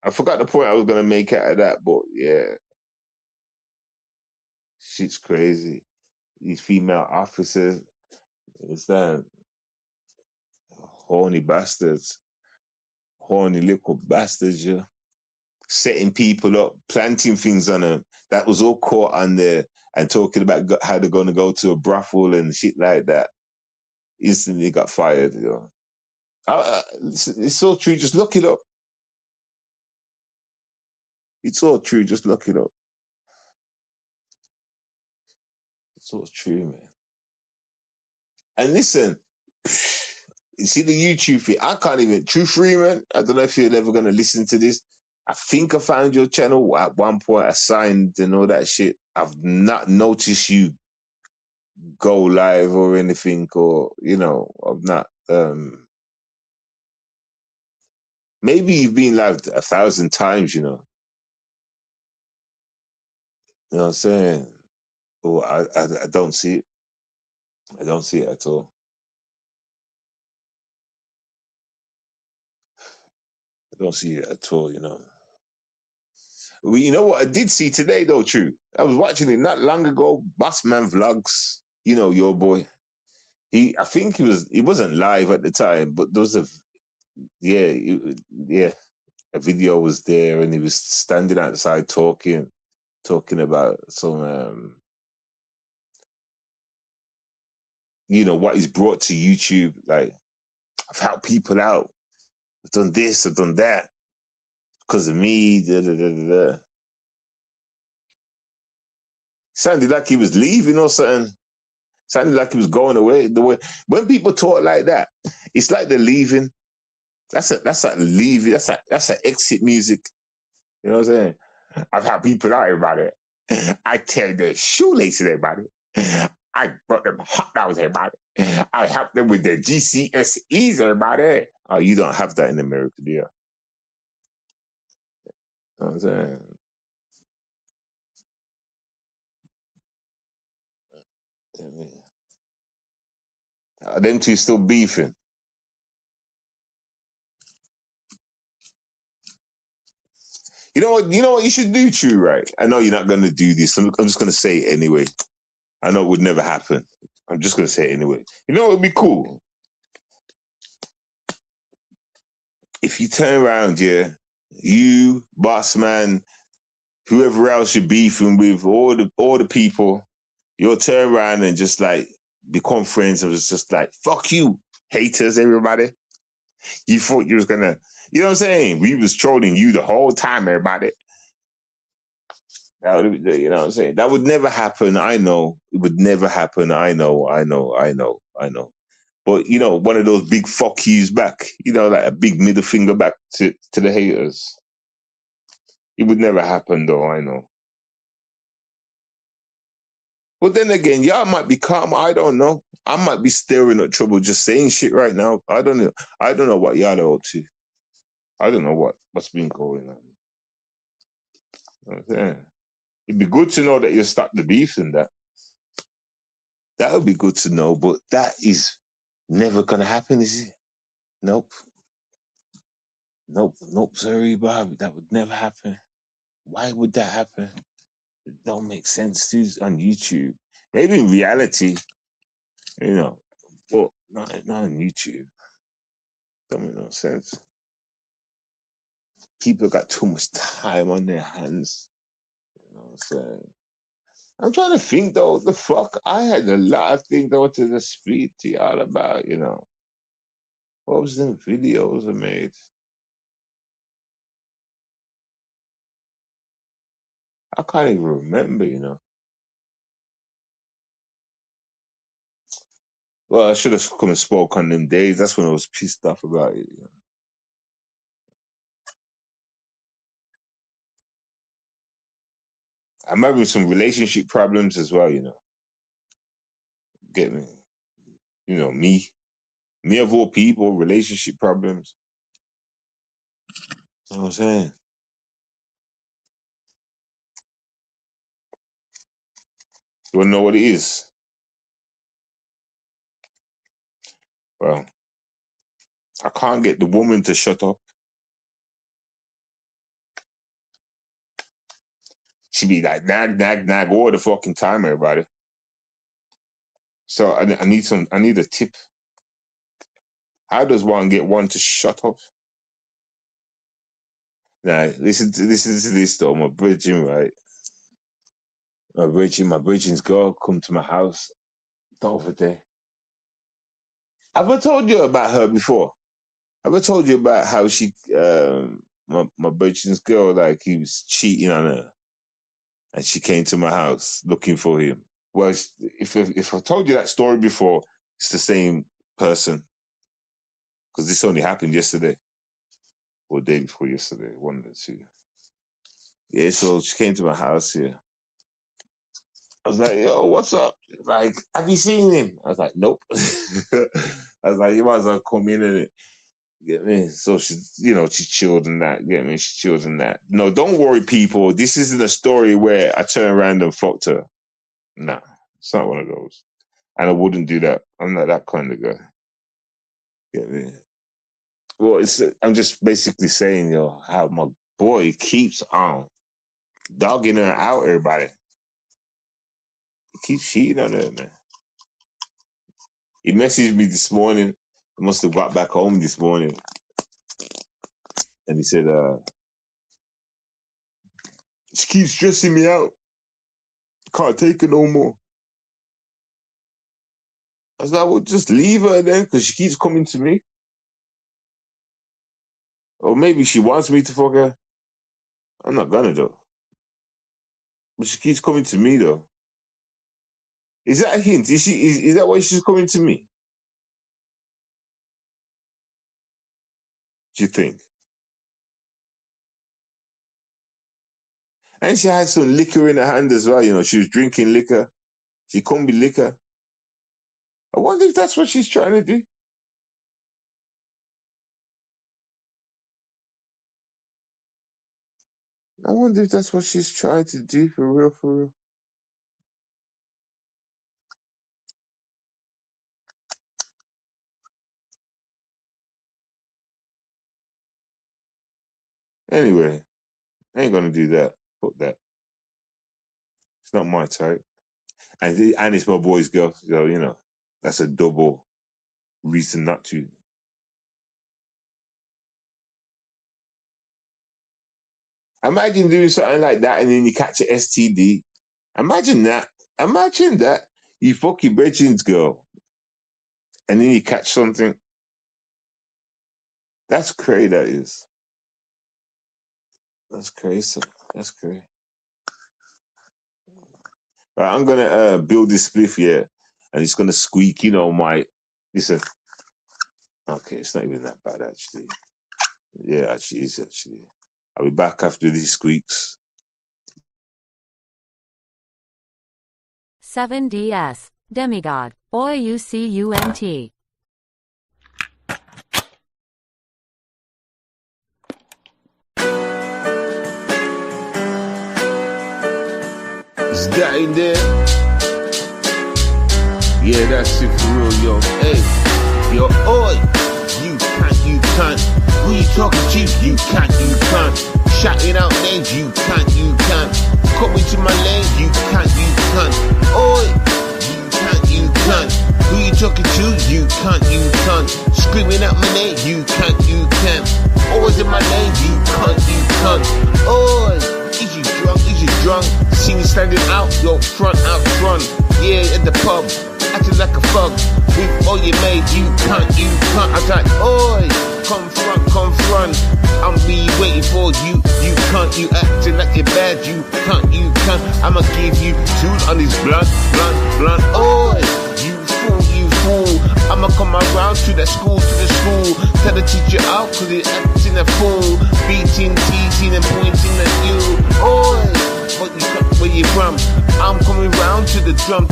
[SPEAKER 2] I forgot the point I was gonna make out of that, but yeah, shit's crazy. These female officers, understand? Horny bastards, horny little bastards, yeah. Setting people up, planting things on them. That was all caught on there and talking about how they're going to go to a brothel and shit like that. Instantly got fired, you know. It's so true. Just look it up. It's all true. Just look it up. It's all true, man. And listen, you see the YouTube thing. I can't even. True Freeman, I don't know if you're ever going to listen to this. I think I found your channel at one point. I signed and all that shit. I've not noticed you go live or anything, or you know, I've not. Maybe you've been live 1,000 times, you know. You know what I'm saying? Or I don't see it. I don't see it at all. I don't see it at all, you know. Well, you know what I did see today, though, True? I was watching it not long ago. Bossman Vlogs, you know, your boy. I think he wasn't live at the time, but there was a video was there, and he was standing outside talking about some, you know, what he's brought to YouTube. Like, I've helped people out. I've done this, I've done that because of me. Da, da, da, da, da. Sounded like he was leaving or something. Sounded like he was going away. The way when people talk like that, it's like they're leaving. That's like leaving. That's an exit music. You know what I'm saying? I've had people out about it. I tear their shoelaces, everybody. I brought them hot dogs, everybody. I helped them with their GCSEs, everybody. Oh, you don't have that in America, do you? You know what I'm saying? Them two still beefing. You know what? You know what you should do, True, right? I know you're not going to do this. I'm just going to say it anyway. I know it would never happen. I'm just going to say it anyway. You know what would be cool? If you turn around, yeah, you, boss man, whoever else you're beefing with, all the people, you'll turn around and just like become friends and it's just like, fuck you, haters, everybody. You thought you was gonna, you know what I'm saying? We was trolling you the whole time, everybody. That would, you know what I'm saying? That would never happen. I know. It would never happen. I know. But, you know, one of those big fuck yous back, you know, like a big middle finger back to the haters. It would never happen, though. I know. But then again, y'all might be calm. I don't know. I might be staring at trouble just saying shit right now. I don't know. I don't know what y'all are up to. I don't know what's been going on. You know what I'm saying? It'd be good to know that you stopped the beef and that. That would be good to know, but that is never gonna happen, is it? Nope. Nope, sorry, Bob. That would never happen. Why would that happen? It don't make sense to on YouTube. Maybe in reality, you know, but not on YouTube. Don't make no sense. People got too much time on their hands. You know what I'm saying? I'm trying to think though, the fuck? I had a lot of things I wanted to speak to y'all about, you know. What was the videos I made? I can't even remember, you know. Well, I should have come and spoke on them days. That's when I was pissed off about it, you know. I'm having some relationship problems as well, you know. Get me? You know, me of all people, relationship problems. You know what I'm saying? You wanna know what it is? Well, I can't get the woman to shut up. She be like nag all the fucking time, everybody. So I need a tip. How does one get one to shut up? Now, listen to this though. My bridging, right? My bridging's girl come to my house the other day. Have I told you about her before? Have I told you about how she, my bridging's girl, like he was cheating on her, and she came to my house looking for him. Well, if I told you that story before, it's the same person because this only happened yesterday or the day before yesterday, one of the two. Yeah, so she came to my house here. I was like, yo, what's up? Like, have you seen him? I was like, nope. I was like, you might as well come in and get me. So she, you know, she chilled and that. Get me? She chilled and that. No, don't worry, people. This isn't a story where I turn around and fucked her. Nah, it's not one of those. And I wouldn't do that. I'm not that kind of guy. Get me? Well, I'm just basically saying, yo, how my boy keeps on dogging her out, everybody. He keeps cheating on her, man. He messaged me this morning. I must have got back home this morning. And he said, she keeps stressing me out. Can't take it no more. I was like, well, just leave her then, because she keeps coming to me. Or maybe she wants me to fuck her. I'm not gonna, though. But she keeps coming to me, though. Is that a hint? Is that why she's coming to me? Do you think? And she had some liquor in her hand as well, you know. She was drinking liquor. She couldn't be liquor. I wonder if that's what she's trying to do. I wonder if that's what she's trying to do for real, for real. Anyway, I ain't gonna do that. Fuck that. It's not my type. And it's my boy's girl, so you know, that's a double reason not to. Imagine doing something like that and then you catch an STD. Imagine that. Imagine that. You fuck your brethren's girl and then you catch something. That's crazy, that is. That's crazy. That's crazy. Right, I'm gonna build this spliff here and it's gonna squeak, you know, listen. Okay, it's not even that bad actually. Yeah, actually it's actually. I'll be back after these squeaks.
[SPEAKER 5] 7DS, Demigod, OUCUNT.
[SPEAKER 2] Is that in there? Yeah, that's it for real, yo. Hey, yo, oi. You can't. Who you talking to? You can't. Shouting out names, you can't. Come into my lane, you can't. Oi, you can't. Who you talking to? You can't. Screaming out my name, you can't. Always in my lane, you can't. Oi, is you drunk? See me standing out front. Yeah, at the pub, acting like a thug. With all you made, you can't. I was like, oi, confront. I'm be waiting for you can't. You acting like you're bad, you can't. I'ma give you two on this blunt. Oi, you fool. I'ma come around to the school. Tell the teacher out cause you're acting a fool. Beating, teasing and pointing at you. Oi, where you from? I'm coming round to the drum.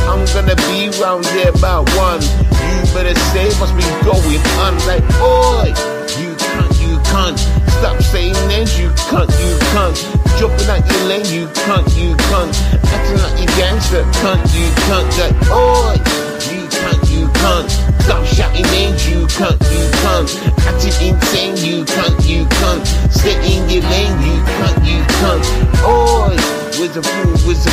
[SPEAKER 2] I'm gonna be round there about 1. You better say what's been going on. Like, oi, you can't. Stop saying names, you can't. Jumping out your lane, you can't. Acting like you gangster, can't. Like, oi, you can't. Stop shouting names, you can't. Acting insane, you can't. Stay in your lane, you can't. Oi, where's the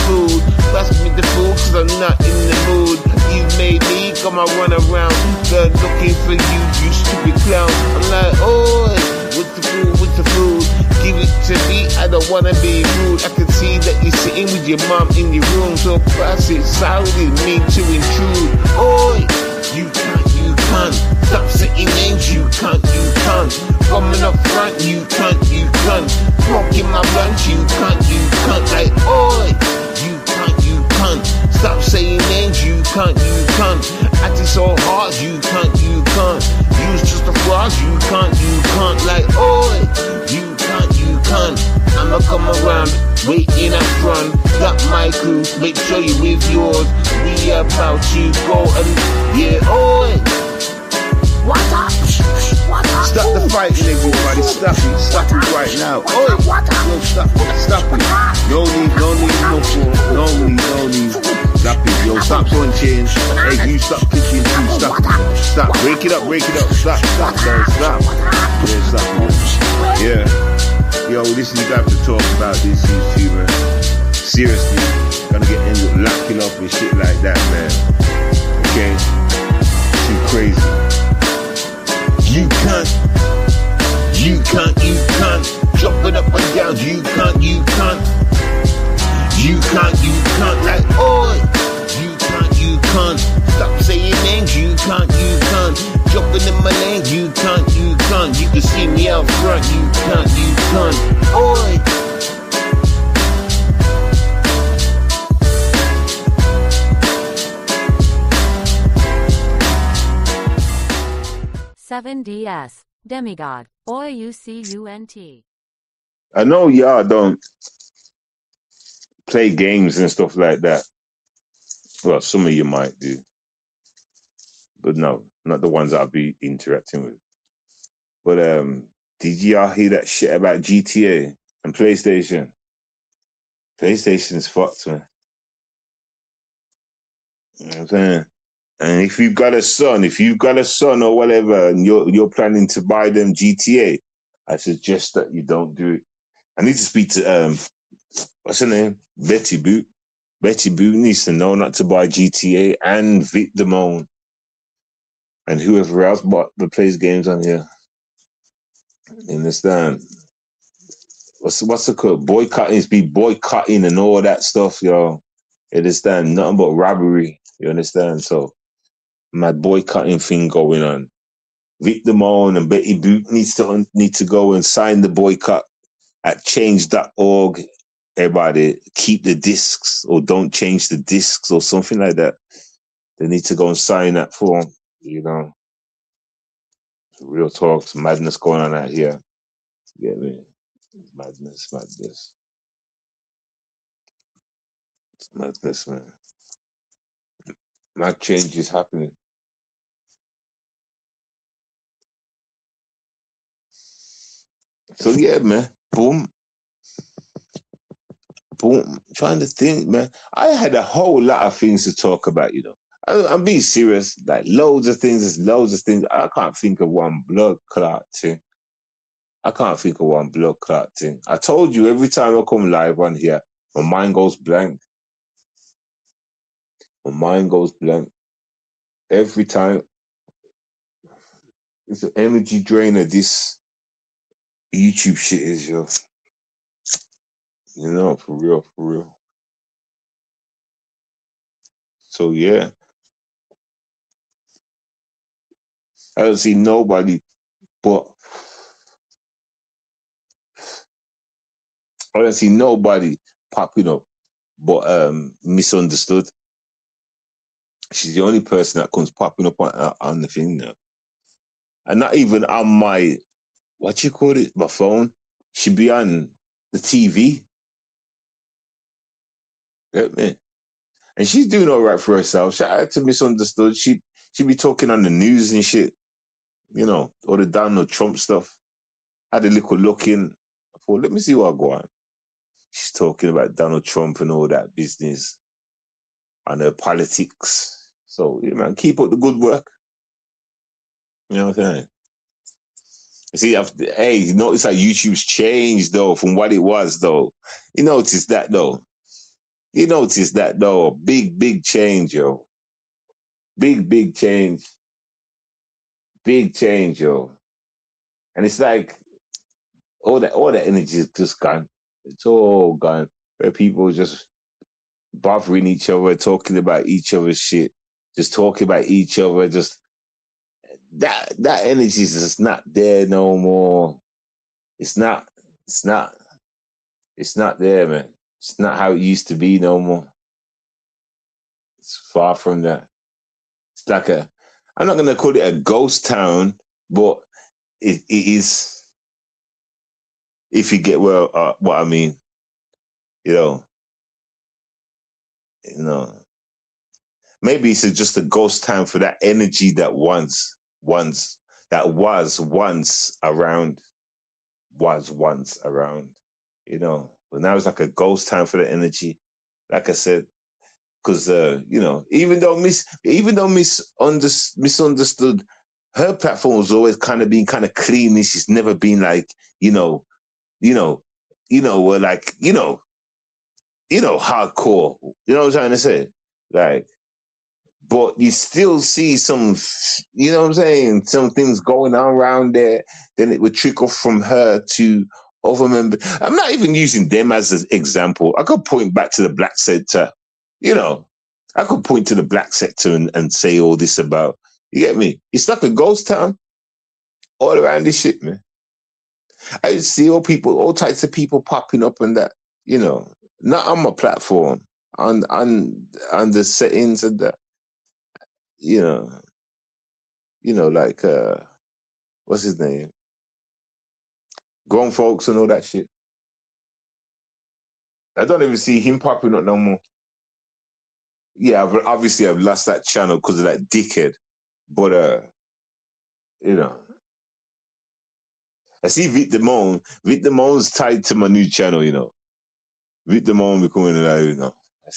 [SPEAKER 2] food? Pass me the food, cause I'm not in the mood. You made me come and run around, girl, looking for you stupid clown. I'm like, oi, what's the food? Give it to me, I don't wanna be rude. I can see that you're sitting with your mom in your room, so pass it silently, mean to intrude. Oi, you can't. Stop saying names, you can't. Coming up front, you can't. Smoking my blunt, you can't. Like, oi, you can't. Stop saying names, you can't. Acting so hard, you can't. Use just a fraud, you can't. Like, oi, you can't. I'ma come around, waiting up front. Got my crew, make sure you with yours. We about to go and yeah, oi.
[SPEAKER 6] What up?
[SPEAKER 2] Stop the fighting, everybody. Stop it right now. Oi, no, stop it. No need, no need. Stop it, yo. Stop throwing chains. Hey, you stop kicking too. Stop. Break it up. Stop, guys. Stop. Yeah, stop it. Yeah. Yo, listen, you got to talk about this, you man. Seriously, gonna end up locking up and shit like that, man. Okay? Too crazy. You can't. Jumping up and down, you can't. Like, oi, you can't. Stop saying names, you can't. Jumping in my lane, you can't. You can see me out front, you can't. Oi.
[SPEAKER 5] Seven DS, Demigod, OUCUNT.
[SPEAKER 2] I know y'all don't play games and stuff like that. Well, some of you might do. But no, not the ones I'll be interacting with. But did y'all hear that shit about GTA and PlayStation? PlayStation's fucked, man. You know what I'm saying? And if you've got a son or whatever, and you're planning to buy them GTA, I suggest that you don't do it. I need to speak to what's her name? Betty Boot. Betty Boot needs to know not to buy GTA and Vic Damone and whoever else that plays games on here. You understand? What's the code? Boycotting is be boycotting and all that stuff, yo. You understand? Nothing but robbery. You understand? So mad boycotting thing going on. Vic Damone and Betty Boot need to go and sign the boycott at change.org. Everybody keep the discs or don't change the discs or something like that. They need to go and sign that form, you know. Real talk, some madness going on out here. You get me? Madness. It's madness, man. Mad change is happening. So yeah, man. Boom. Trying to think, man. I had a whole lot of things to talk about, you know. I'm being serious. Like loads of things. I can't think of one blood clot thing. I told you every time I come live on here, my mind goes blank. Every time. It's an energy drainer. This YouTube shit is, yo. You know, for real. So yeah. I don't see nobody but popping up but misunderstood. She's the only person that comes popping up on the thing now. And not even on my, what you call it, my phone. She be on the TV. Get me? And she's doing all right for herself. Shout out to Misunderstood. She be talking on the news and shit. You know, all the Donald Trump stuff. Had a little look in. I thought, let me see what I go on. She's talking about Donald Trump and all that business and her politics. So, yeah, man, keep up the good work. You know what I'm saying? See, you notice how YouTube's changed, though, from what it was, though. You notice that, though. Big change, yo. Big change. Big change, yo. And it's like all that energy is just gone. It's all gone. Where people just bothering each other, talking about each other's shit, just talking about each other, just that energy is just not there no more. It's not there, man. It's not how it used to be no more. It's far from that. It's like I'm not gonna call it a ghost town, but it is, if you get what I mean. You know. Maybe it's just a ghost town for that energy that was once around. You know. But now it's like a ghost town for the energy. Like I said, because you know, even though misunderstood, her platform was always kind of been kind of clean. She's never been like, hardcore. You know what I'm trying to say? Like, but you still see some, you know what I'm saying? Some things going on around there. Then it would trickle from her to other members. I'm not even using them as an example. I could point back to the black sector. You know, I could point to the black sector and say all this about, you get me? It's like a ghost town all around this shit, man. I see all types of people popping up and that, you know, not on my platform, on the settings and that, you know, like what's his name? Grown folks and all that shit. I don't even see him popping up no more. Yeah, I've lost that channel because of that dickhead. But you know, I see Vic Damone. Vic Damone's tied to my new channel, you know. Vic Damone becoming alive, you know. I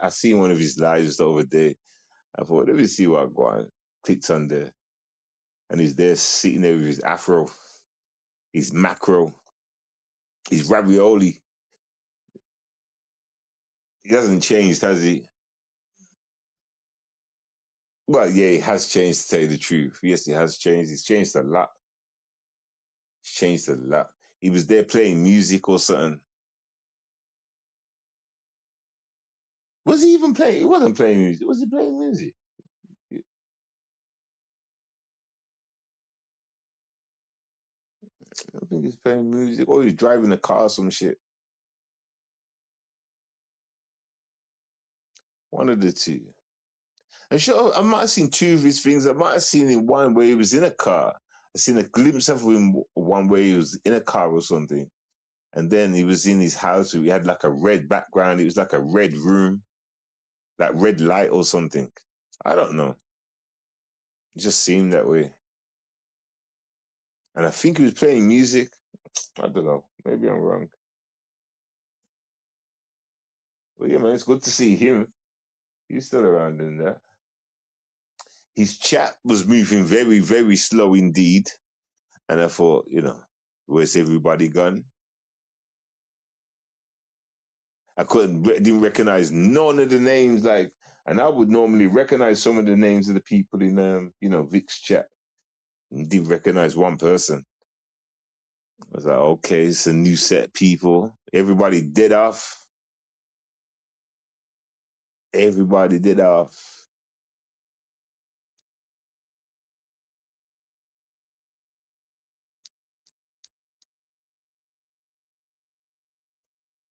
[SPEAKER 2] seen one of his lives the other day. I thought, let me see what I got. Clicked on there. And he's there sitting there with his afro, his macro. He's ravioli. He hasn't changed, has he? Well, yeah, he has changed, to tell you the truth. Yes, he has changed. He's changed a lot. He's changed a lot. He was there playing music or something. Was he even playing? He wasn't playing music. Was he playing music? I don't think he's playing music. Or he's driving a car or some shit. One of the two. I'm sure I might have seen two of his things. I might have seen in one where he was in a car. I seen a glimpse of him one where he was in a car or something. And then he was in his house. He had like a red background. It was like a red room, like red light or something. I don't know. It just seemed that way. And I think he was playing music. I don't know. Maybe I'm wrong. But yeah, man, it's good to see him. He's still around in there. His chat was moving very, very slow indeed. And I thought, where's everybody gone? I didn't recognize none of the names, and I would normally recognize some of the names of the people in, Vic's chat. Didn't recognize one person. I was like, okay, it's a new set of people. Everybody did off. Everybody did off.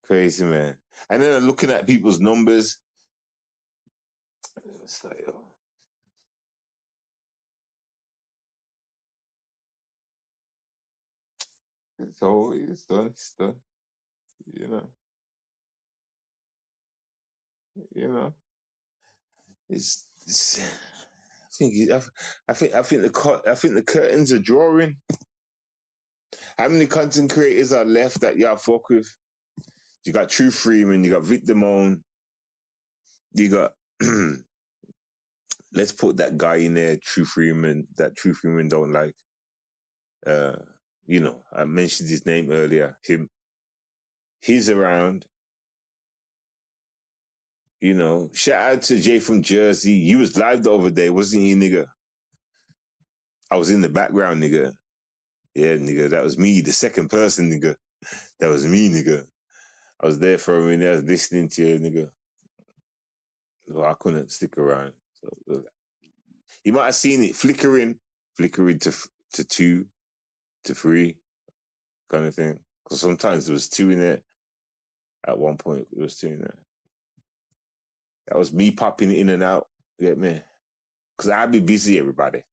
[SPEAKER 2] Crazy, man. And then looking at people's numbers, it's like, oh. It's done. It's done. You know. It's I think the curtains are drawing. How many content creators are left that y'all fuck with? You got True Freeman, you got Vic Damone, you got let's put that guy in there, True Freeman don't like. I mentioned his name earlier. He's around. Shout out to Jay from Jersey. He was live the other day, wasn't he, nigga? I was in the background, nigga. Yeah, nigga, that was me, the second person, nigga. That was me, nigga. I was there for a minute, I was listening to you, nigga. Well, I couldn't stick around. So, you might have seen it flickering to 2 to 3 kind of thing. Because sometimes there was 2 in there. At one point, there was 2 in there. That was me popping in and out. You get me? Because I'd be busy, everybody.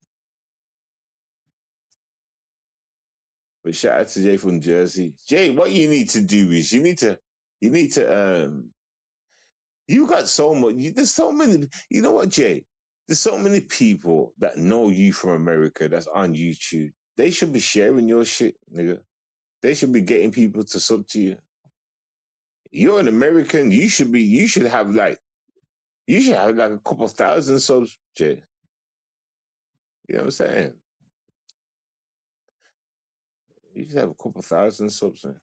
[SPEAKER 2] But shout out to Jay from Jersey. Jay, what you need to do is you got so much, there's so many, you know what, Jay? There's so many people that know you from America that's on YouTube. They should be sharing your shit, nigga. They should be getting people to sub to you. You're an American. You should have like a couple thousand subs, Jay. You know what I'm saying? You should have a couple thousand subs, man.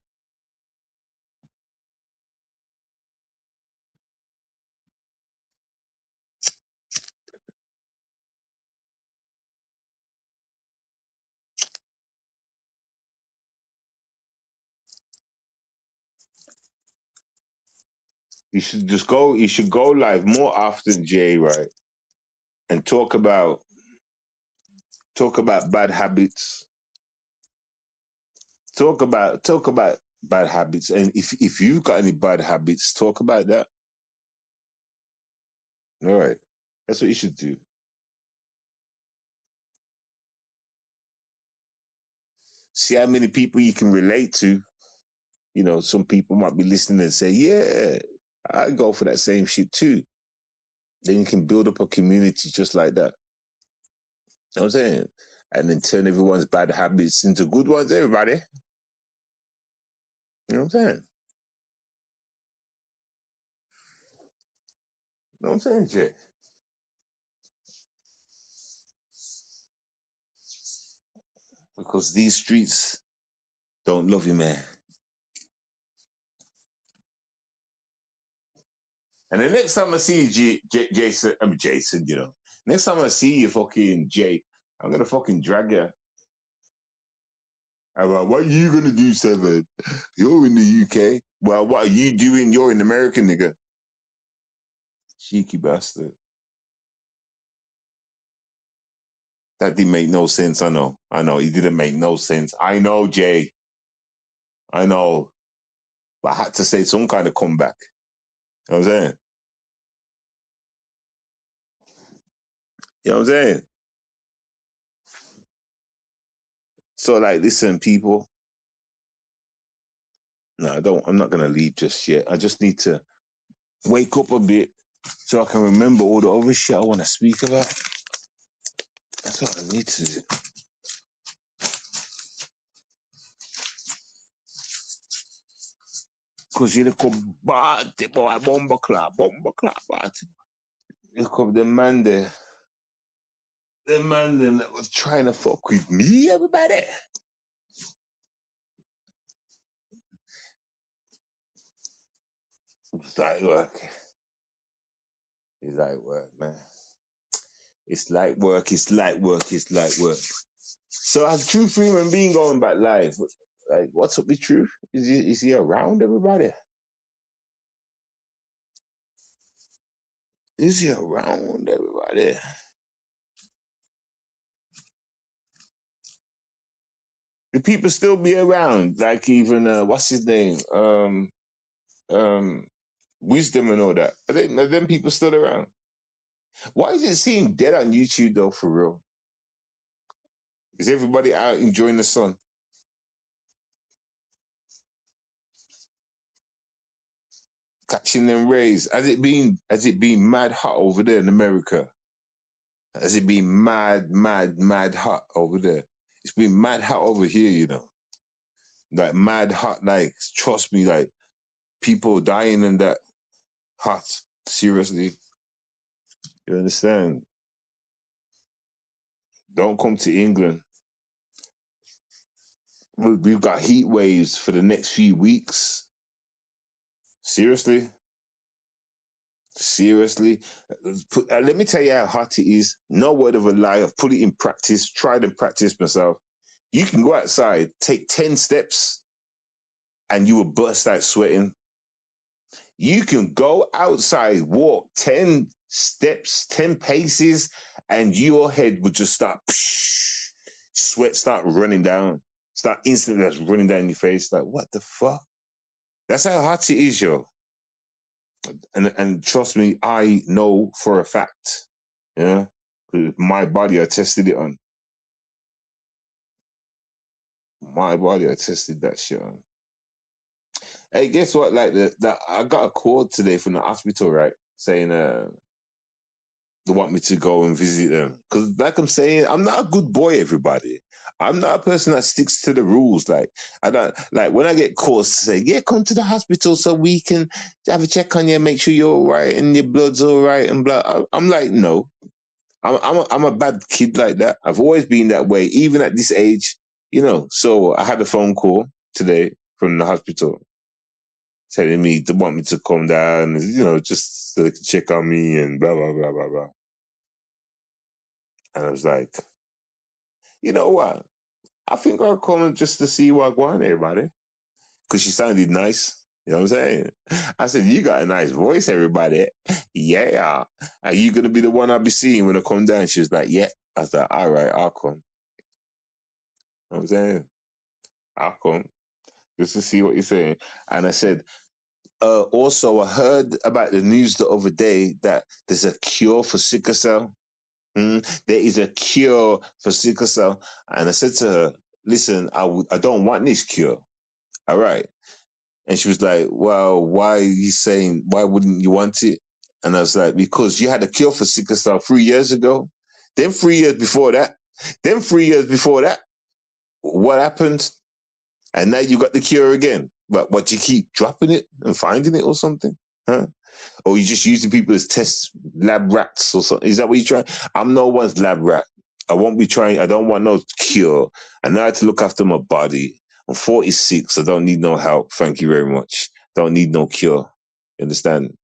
[SPEAKER 2] You should go live more often, Jay, right? And talk about bad habits. Talk about bad habits. And if you've got any bad habits, talk about that. All right. That's what you should do. See how many people you can relate to. Some people might be listening and say, yeah, I go for that same shit too. Then you can build up a community just like that. You know what I'm saying? And then turn everyone's bad habits into good ones, everybody. You know what I'm saying? You know what I'm saying, Jay? Because these streets don't love you, man. And the next time I see you, Jason, you know, next time I see you, fucking Jay, I'm gonna fucking drag you. I'm like, what are you gonna do, Seven? You're in the UK. Well, what are you doing? You're in America, nigga. Cheeky bastard. That didn't make no sense. I know. It didn't make no sense. I know, Jay. I know. But I had to say some kind of comeback. You know what I'm saying? You know what I'm saying? So, like, listen, people. No, I'm not going to leave just yet. I just need to wake up a bit so I can remember all the other shit I want to speak about. That's what I need to do. Because you look up bad, boy, bomber clap, bad. Look up the man there. The man then that was trying to fuck with me, everybody. It's like work. It's like work, man. It's like work. So has True Freeman been going back live? Like, what's up with Truth? Is he around, everybody? Is he around, everybody? Do people still be around? Like even what's his name? Wisdom and all that. Are them people still around? Why does it seem dead on YouTube though, for real? Is everybody out enjoying the sun? Catching them rays. Has it been mad hot over there in America? Has it been mad hot over there? It's been mad hot over here, you know. Like mad hot, like trust me, like people dying in that hot. Seriously. You understand? Don't come to England. We've got heat waves for the next few weeks. Seriously? Let me tell you how hot it is. No word of a lie. I've put it in practice, tried and practiced myself. You can go outside, take 10 steps, and you will burst out sweating. You can go outside, walk 10 steps, 10 paces, and your head would just start, sweat start running down. Start instantly just running down your face. Like, what the fuck? That's how hot it is, yo. And trust me, I know for a fact. Yeah? My body, I tested it on. My body, I tested that shit on. Hey, guess what? Like, I got a call today from the hospital, right? Saying, they want me to go and visit them. Because like I'm saying, I'm not a good boy, everybody. I'm not a person that sticks to the rules. Like, I don't, like when I get calls to say, yeah, come to the hospital so we can have a check on you, make sure you're all right and your blood's all right and blah. I'm like, no. I'm a bad kid like that. I've always been that way, even at this age, you know. So I had a phone call today from the hospital telling me they want me to come down, you know, just so they can check on me and blah, blah, blah, blah, blah. And I was like, you know what? I think I'll come just to see what I want, everybody. Because she sounded nice. You know what I'm saying? I said, you got a nice voice, everybody. Yeah. Are you going to be the one I'll be seeing when I come down? She was like, yeah. I was like, all right, I'll come. You know what I'm saying? I'll come. Just to see what you're saying. And I said, also, I heard about the news the other day that there's a cure for sickle cell. There is a cure for sickle cell. And I said to her, listen, I don't want this cure. All right. And she was like, well, why wouldn't you want it? And I was like, because you had a cure for sickle cell 3 years ago. Then 3 years before that. What happened? And now you got the cure again. But you keep dropping it and finding it or something? Huh? Or you just using people as test lab rats or something? Is that what you're trying? I'm no one's lab rat. I won't be trying. I don't want no cure. I know how to look after my body. I'm 46. I don't need no help. Thank you very much. Don't need no cure. You understand?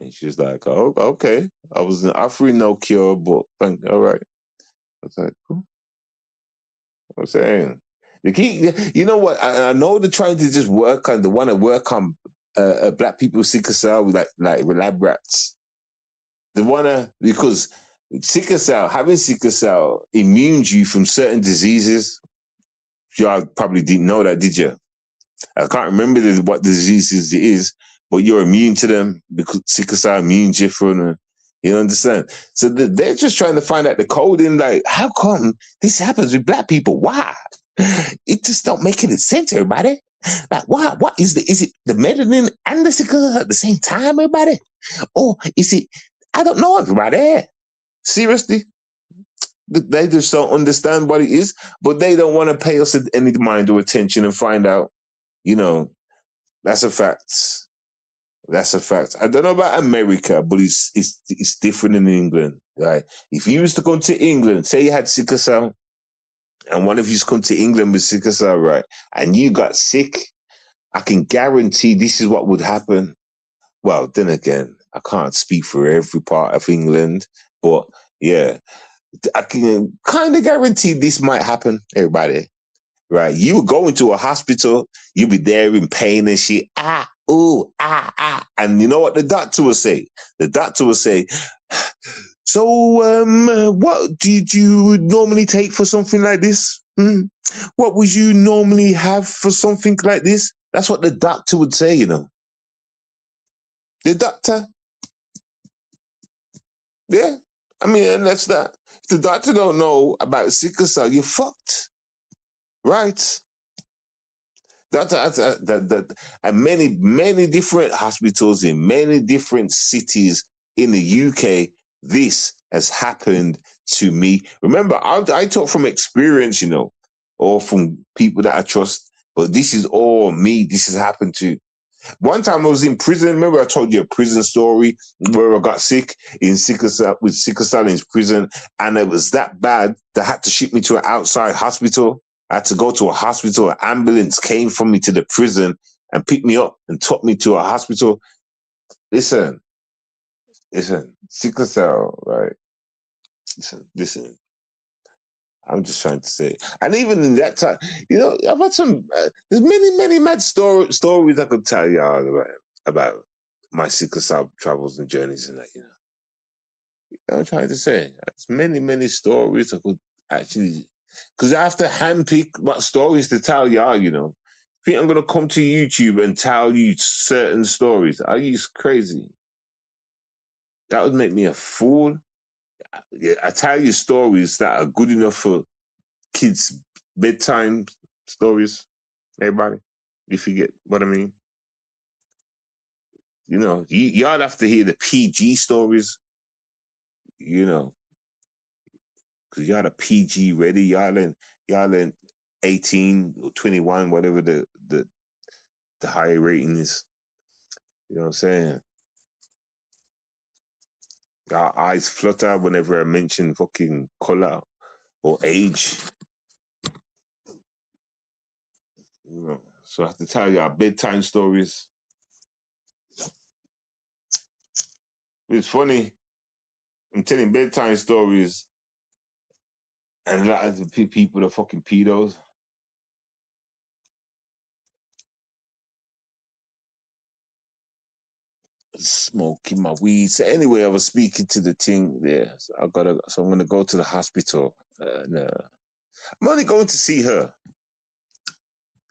[SPEAKER 2] And she's like, oh, okay. I was offering no cure, but all right. I was like, cool. I'm saying. You know what? I know they're trying to just work on, they want to work on black people with sickle cell with like lab rats. They want to, because having sickle cell immunes you from certain diseases. Y'all probably didn't know that, did you? I can't remember what diseases it is, but you're immune to them because sickle cell immune different. You understand? So they're just trying to find out the coding. Like, how come this happens with black people? Why? It just don't make any sense, everybody. Like, why? What is it the melanin and the sickle at the same time, everybody? Or is it? I don't know, everybody. Seriously, they just don't understand what it is, but they don't want to pay us any mind or attention and find out. You know, that's a fact. That's a fact. I don't know about America, but it's different in England. Right? If you used to come to England, say you had sickle cell, and one of you's come to England with sickle cell, right, and you got sick, I can guarantee this is what would happen. Well, then again, I can't speak for every part of England, but yeah, I can kind of guarantee this might happen, everybody. Right? You would go into a hospital, you'd be there in pain and shit, and you know what the doctor will say? The doctor will say, so, what did you normally take for something like this? What would you normally have for something like this? That's what the doctor would say, you know. The doctor. Yeah. I mean, and that's that. If the doctor don't know about sickle cell, you're fucked. Right? And many different hospitals in many different cities in the UK, this has happened to me. Remember, I talk from experience, you know, or from people that I trust, but this is all me. This has happened to. One time I was in prison. Remember I told you a prison story where I got sick with sickle cell in prison, and it was that bad they had to ship me to an outside hospital. I had to go to a hospital. An ambulance came from me to the prison and picked me up and took me to a hospital. Listen, sickle cell, right? Listen. I'm just trying to say, and even in that time, you know, I've had some. There's many mad stories I could tell y'all about my sickle cell travels and journeys and that. You know, I'm trying to say, there's many stories I could actually, because I have to handpick what stories to tell y'all. You know, I think I'm gonna come to YouTube and tell you certain stories. Are you crazy? That would make me a fool. I tell you stories that are good enough for kids' bedtime stories. Everybody, if you get what I mean. You know, y'all have to hear the PG stories. You know, because y'all are PG ready. Y'all in 18 or 21, whatever the higher rating is. You know what I'm saying? Our eyes flutter whenever I mention fucking color or age. You know, so I have to tell you our bedtime stories. It's funny. I'm telling bedtime stories, and a lot of the people are fucking pedos. Smoking my weed. So anyway, I was speaking to the thing there. So I'm gonna go to the hospital. No, I'm only going to see her.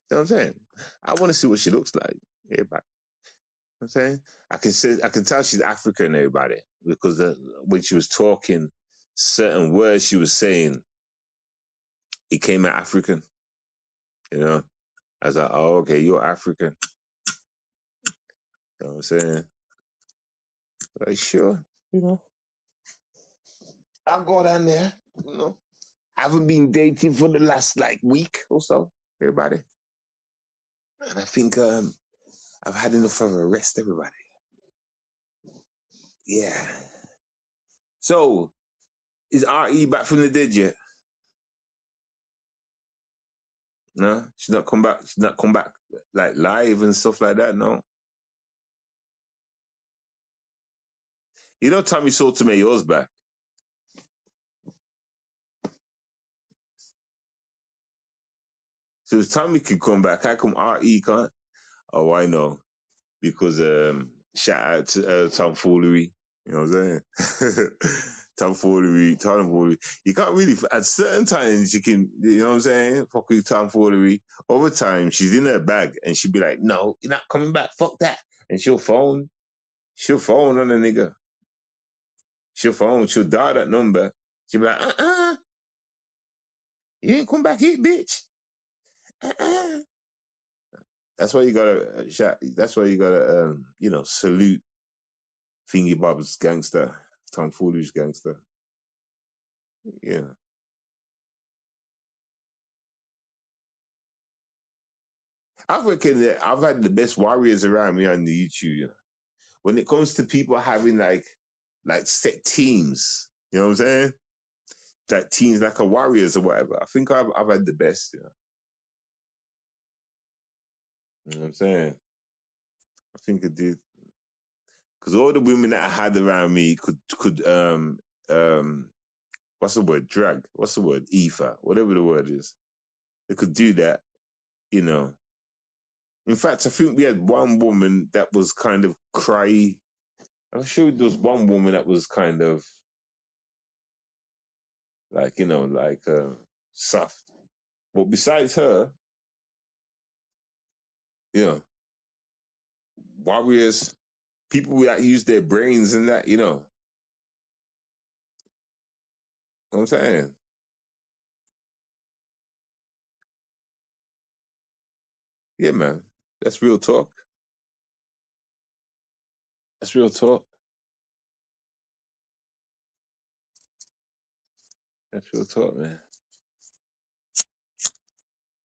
[SPEAKER 2] You know what I'm saying? I want to see what she looks like. Everybody. You know what I'm saying? I can tell she's African, everybody, because when she was talking, certain words she was saying, it came out African. You know, I was like, oh, okay, you're African. You know what I'm saying? Like, sure, you know. I'll go down there, you know. I haven't been dating for the last week or so, everybody. And I think I've had enough of a rest, everybody. Yeah. So, is RE back from the dead yet? No, she's not come back. She's not come back live and stuff like that. No. You know, Tommy Sotomayor's back. So if Tommy can come back, how come RE can't? Oh, I know. Because shout out to tomfoolery. You know what I'm saying? tomfoolery. You can't really, at certain times you can, you know what I'm saying? Fuck with tomfoolery. Over time, she's in her bag and she'll be like, no, you're not coming back. Fuck that. And she'll phone on a nigga. She'll dial that number. She'll be like, you ain't come back here, bitch. That's why you gotta salute Thingy Bob's gangster, tomfoolish gangster. Yeah. I reckon that I've had the best warriors around me on the YouTube. You know? When it comes to people having like set teams, you know what I'm saying? Like teams like a warriors or whatever. I think I've had the best, you know. You know what I'm saying? I think I did. Because all the women that I had around me could what's the word? Drag. What's the word? Ether. Whatever the word is. They could do that, you know. In fact, I think we had one woman that was kind of cry. I'm sure there was one woman that was kind of like, you know, like soft. But besides her, you know, warriors, people that use their brains and that, you know. What I'm saying? Yeah, man. That's real talk. That's real talk. That's real talk, man.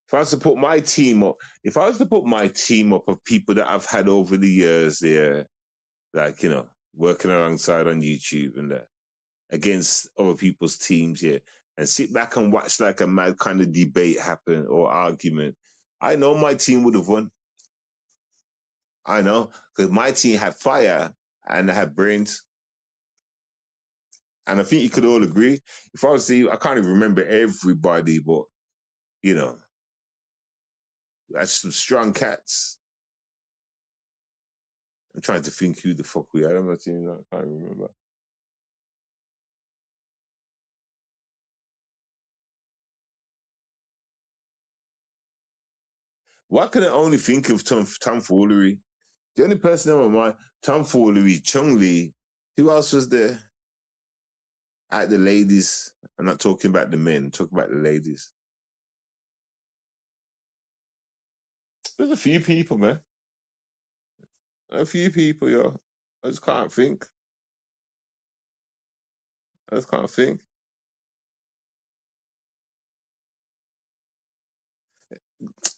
[SPEAKER 2] If I was to put my team up of people that I've had over the years there, like, you know, working alongside on YouTube and that, against other people's teams here, and sit back and watch like a mad kind of debate happen or argument, I know my team would have won. I know, because my team had fire and they had brains. And I think you could all agree. If I was to see, I can't even remember everybody, but, you know, that's some strong cats. I'm trying to think who the fuck we had on my team. I can't remember. Why can I only think of tomfoolery? The only person on my mind, tomfoolery, Chung Lee. Who else was there? At the ladies. I'm not talking about the men. I'm talking about the ladies. There's a few people, man. A few people, yo. I just can't think.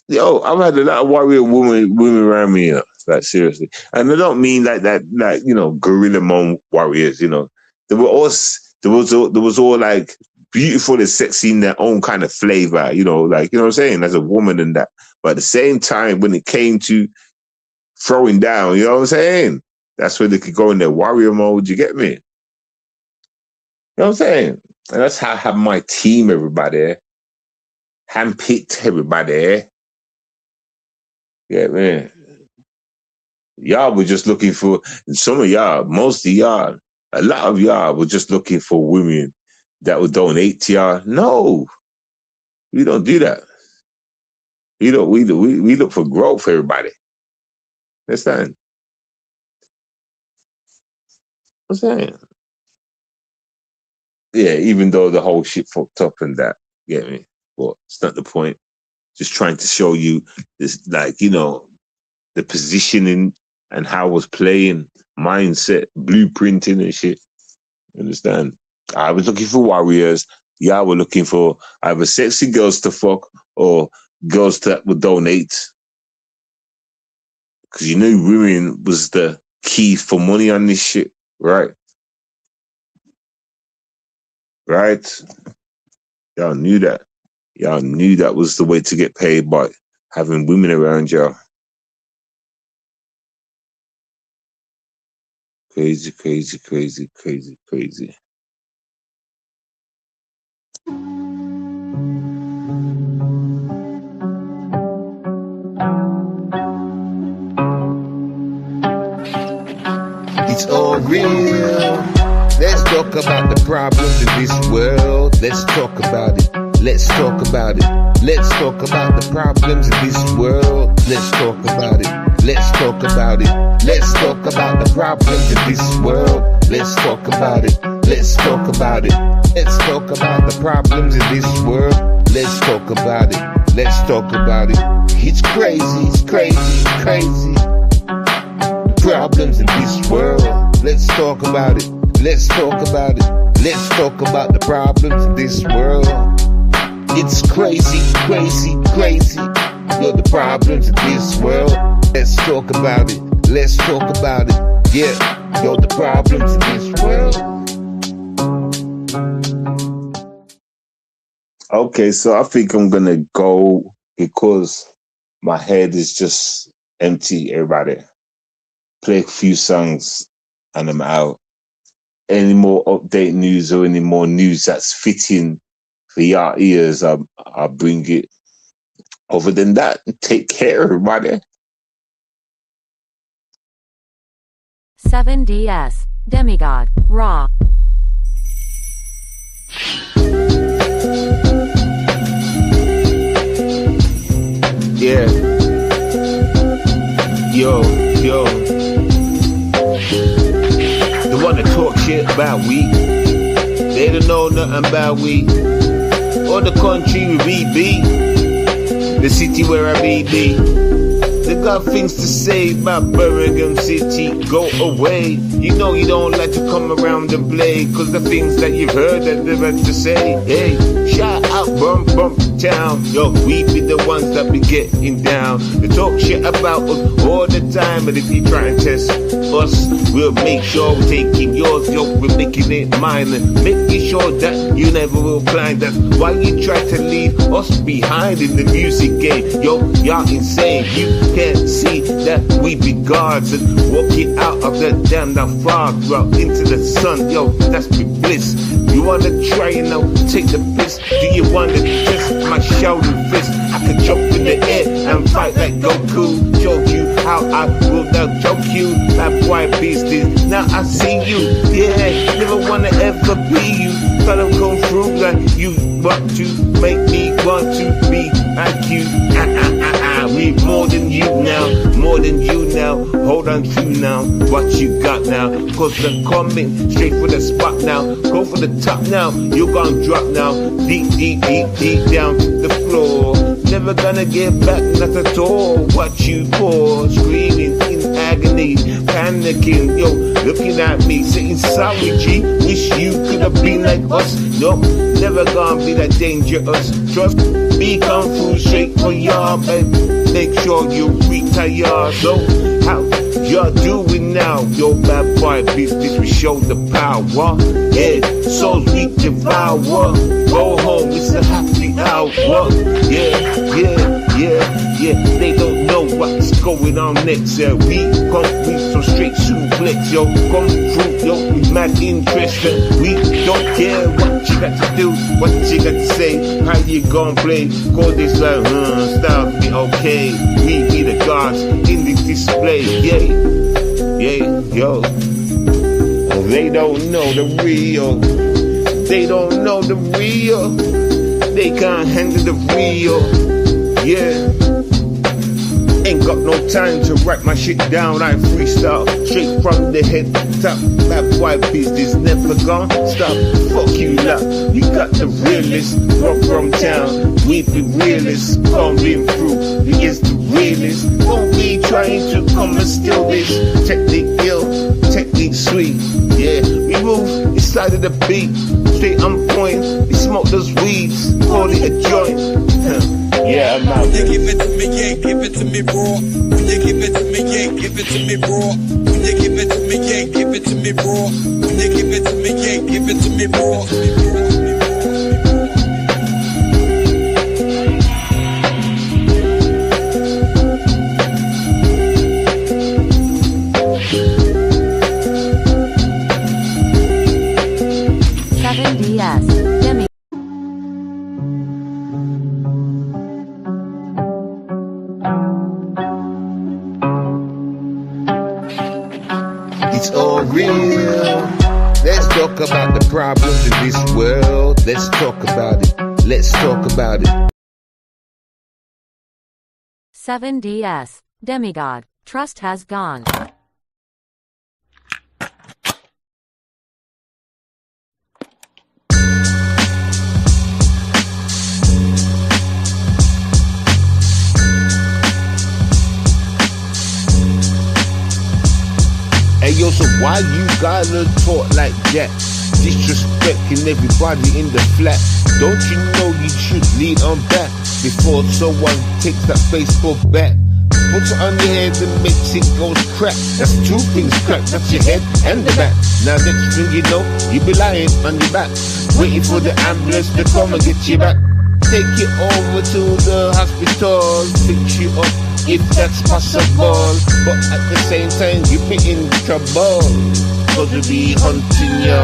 [SPEAKER 2] Yo, I've had a lot of warrior women around me, you know, like seriously. And I don't mean like that, like, you know, gorilla mom warriors, you know. There was all like beautiful and sexy in their own kind of flavor, you know, like, you know what I'm saying, as a woman and that. But at the same time, when it came to throwing down, you know what I'm saying? That's where they could go in their warrior mode, you get me? You know what I'm saying? And that's how I have my team, everybody. Handpicked everybody. Yeah, man. Y'all were just looking for, some of y'all, most of y'all, a lot of y'all were just looking for women that would donate to y'all. No, we don't do that. We look for growth for everybody. Understand? I'm saying. Yeah, even though the whole shit fucked up and that, get me? But it's not the point. Just trying to show you this, like, you know, the positioning and how I was playing, mindset, blueprinting and shit. Understand? I was looking for warriors. Y'all were looking for either sexy girls to fuck or girls that would donate. Because you knew women was the key for money on this shit, right? Right? Y'all knew that. Y'all knew that was the way to get paid by having women around y'all. Crazy, crazy, crazy, crazy, crazy. It's all real. Let's talk about the problems in this world. Let's talk about it. Let's talk about it. Let's talk about the problems in this world. Let's talk about it. Let's talk about it. Let's talk about the problems in this world. Let's talk about it. Let's talk about it. Let's talk about the problems in this world. Let's talk about it. Let's talk about it. It's crazy, it's crazy, it's crazy. Problems in this world. Let's talk about it. Let's talk about it. Let's talk about the problems in this world. It's crazy, crazy, crazy. You're the problems in this world. Let's talk about it. Let's talk about it. Yeah, you're the problems in this world. Okay, so I think I'm gonna go because my head is just empty, everybody. Play a few songs and I'm out. Any more update news or any more news that's fitting for your ears, I'll bring it. Other than that, take care, everybody.
[SPEAKER 5] 7DS, Demigod, Raw.
[SPEAKER 2] Yeah. Yo. The one that talk shit about we, they don't know nothing about we. Or the country we be, the city where I be. They got things to say about Birmingham City, go away. You know you don't like to come around and play, cause the things that you've heard that they've had to say. Hey, shout out bump town. Yo, we be the ones that be getting down. They talk shit about us all the time, but if you try and test us, we'll make sure we're taking yours. Yo, we're making it mine and making sure that you never will blind. That's why you try to leave us behind in the music game. Yo, y'all insane. You can't see that we be gods and walking out of the damn fog out into the sun. Yo, that's be bliss. You wanna try and now take the piss? Do you wanna test my shoulder fist? I can jump in the air and fight like Goku. Show you how I will now choke you. That white business. Now I see you. Yeah, never wanna ever be you. Gotta come through like you want to make me want to be like you. We more than you now, more than you now. Hold on to now what you got now, cause they're coming straight for the spot now. Go for the top now, you're gonna drop now. Deep down to the floor. Never gonna get back, not at all. What you pour, screaming in agony, panicking, yo, looking at me, saying sorry G, wish you could have been like us. No, never gonna be that dangerous. Trust me, come through straight for y'all, baby. Make sure you retire. So how y'all doing now? Yo, bad boy business, we show the power. Yeah, souls we devour. Go home, it's a happy hour. Yeah. They don't know what's going on next. Yeah, we come with some straight suplex. Yo, come through, yo, with mad interest. And we don't care what you got to do, what you got to say, how you gonna play. Call this like, style be okay. We be the gods in this display. Yeah, yo. They don't know the real. They don't know the real. They can't handle the real. Yeah. Ain't got no time to write my shit down. I freestyle straight from the head top. That white business never gone stop. Fuck you lot, you got the realest from town. We be realists, coming through. He is the realest. Won't be trying to come and steal this. Technique ill, technique sweet. Yeah, we move inside of the beat. Straight on point, we smoke those weeds. Call it a joint. Yeah, I'm out.
[SPEAKER 7] When you give it to me, yeah, give it to me raw. When you give it to me, yeah, give it to me raw. When you give it to me, yeah, give it to me raw. When you give it to me, yeah, give it to me raw.
[SPEAKER 2] it's all real. Let's talk about the problems in this world. Let's talk about it. Let's talk about it.
[SPEAKER 5] 7DS. Demigod. Trust has gone.
[SPEAKER 2] Hey yo, so why you gotta talk like that? Disrespecting everybody in the flat. Don't you know you should lead on back before someone takes that baseball bat? Put it on your head and makes it go crack. That's two things crack, that's your head and the back. Now next thing you know, you be lying on your back, waiting for the ambulance to come and get you back. Take it over to the hospital, fix you up if that's possible. But at the same time, you be in trouble, cause we be hunting you.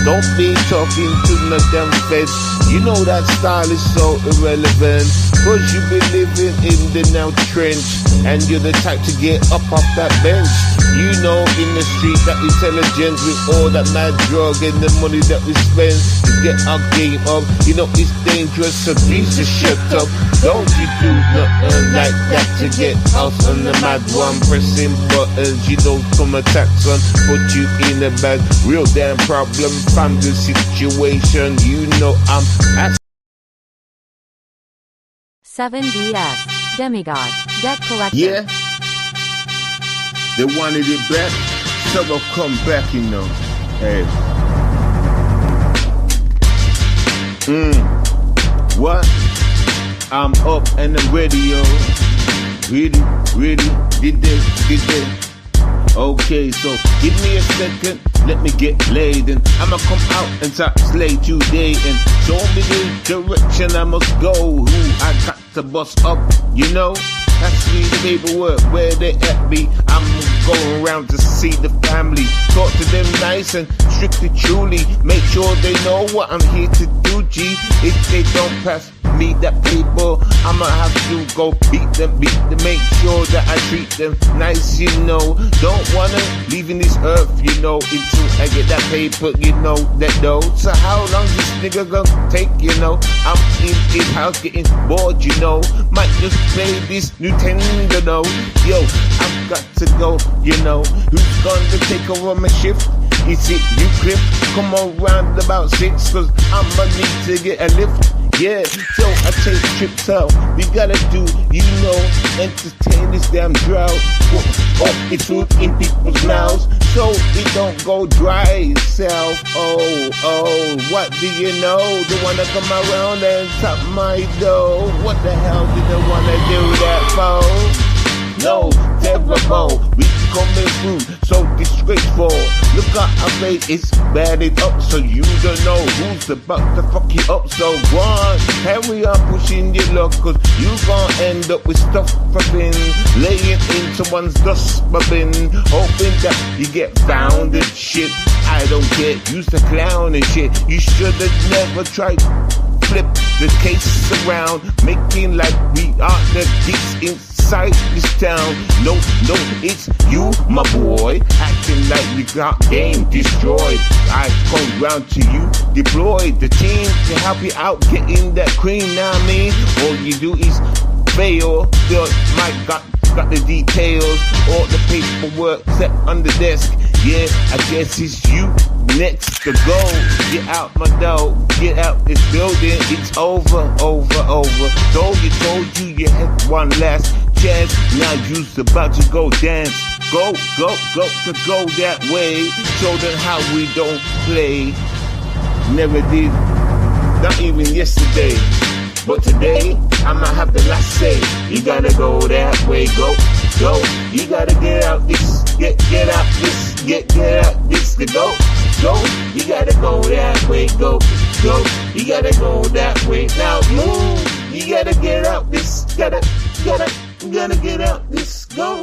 [SPEAKER 2] Don't be talking to no damn feds. You know that style is so irrelevant, cause you be living in the now trench, and you're the type to get up off that bench. You know in the street that intelligent with all that mad drug and the money that we spend to get our game up. You know it's dangerous, so please just shut up. Don't you do nothing like that to get out on the mad one, pressing buttons. You don't come attack son, put you in a bad, real damn problem from the situation. You know I'm at
[SPEAKER 5] 7DS. Demigod. Debt collector.
[SPEAKER 2] yeah. They wanted it back, so they'll come back, you know. Hey. What? I'm up and I'm ready, yo. Really, did they? Okay, so give me a second, let me get laid, and I'ma come out and start slay today, and show me the direction I must go, who I got to bust up, you know. Pass me the paperwork, where they at me. I'm going around to see the family, talk to them nice and strictly truly, make sure they know what I'm here to do, G. If they don't pass me that paper, I'ma have to go beat them, make sure that I treat them nice, you know. Don't wanna leave in this earth, you know, until I get that paper, you know, that dough. So how long this nigga gonna take, you know? I'm in his house getting bored, you know. Might just play this Nintendo, no. Yo, I've got to go, you know. Who's gonna take over my shift? Is it you, Cliff? Come on round about 6, cause I'ma need to get a lift. Yeah, so I take trips out. We gotta do, you know, entertain this damn drought. Put it's food in people's mouths, so it don't go dry itself. Oh, what do you know? They wanna come around and top my dough. What the hell do they wanna do that for? No, terrible, we coming through, so disgraceful. Look at our face, it's bad it up, so you don't know who's about to fuck you up. So go on, carry on pushing your luck, cause you gon' end up with stuff popping, laying into one's dustbin, hoping that you get found and shit. I don't care, use the clown and shit. You should've never tried. Flip the case around, making like we are the geeks inside this town. No, it's you, my boy, acting like we got game destroyed. I come round to you, deploy the team to help you out getting that cream. Now I mean, all you do is fail. Your mic got the details, all the paperwork set on the desk. Yeah, I guess it's you next to go. Get out my door, get out this building. It's over. Told you you had one last chance. Now you's about to go dance. Go that way. Show them how we don't play. Never did, not even yesterday. But today, I'ma have the last say. You gotta go that way, go. You gotta get out this, get out this, get out this, go. You gotta go that way, go. You gotta go that way, now move. You gotta get out this, gotta get out this, go.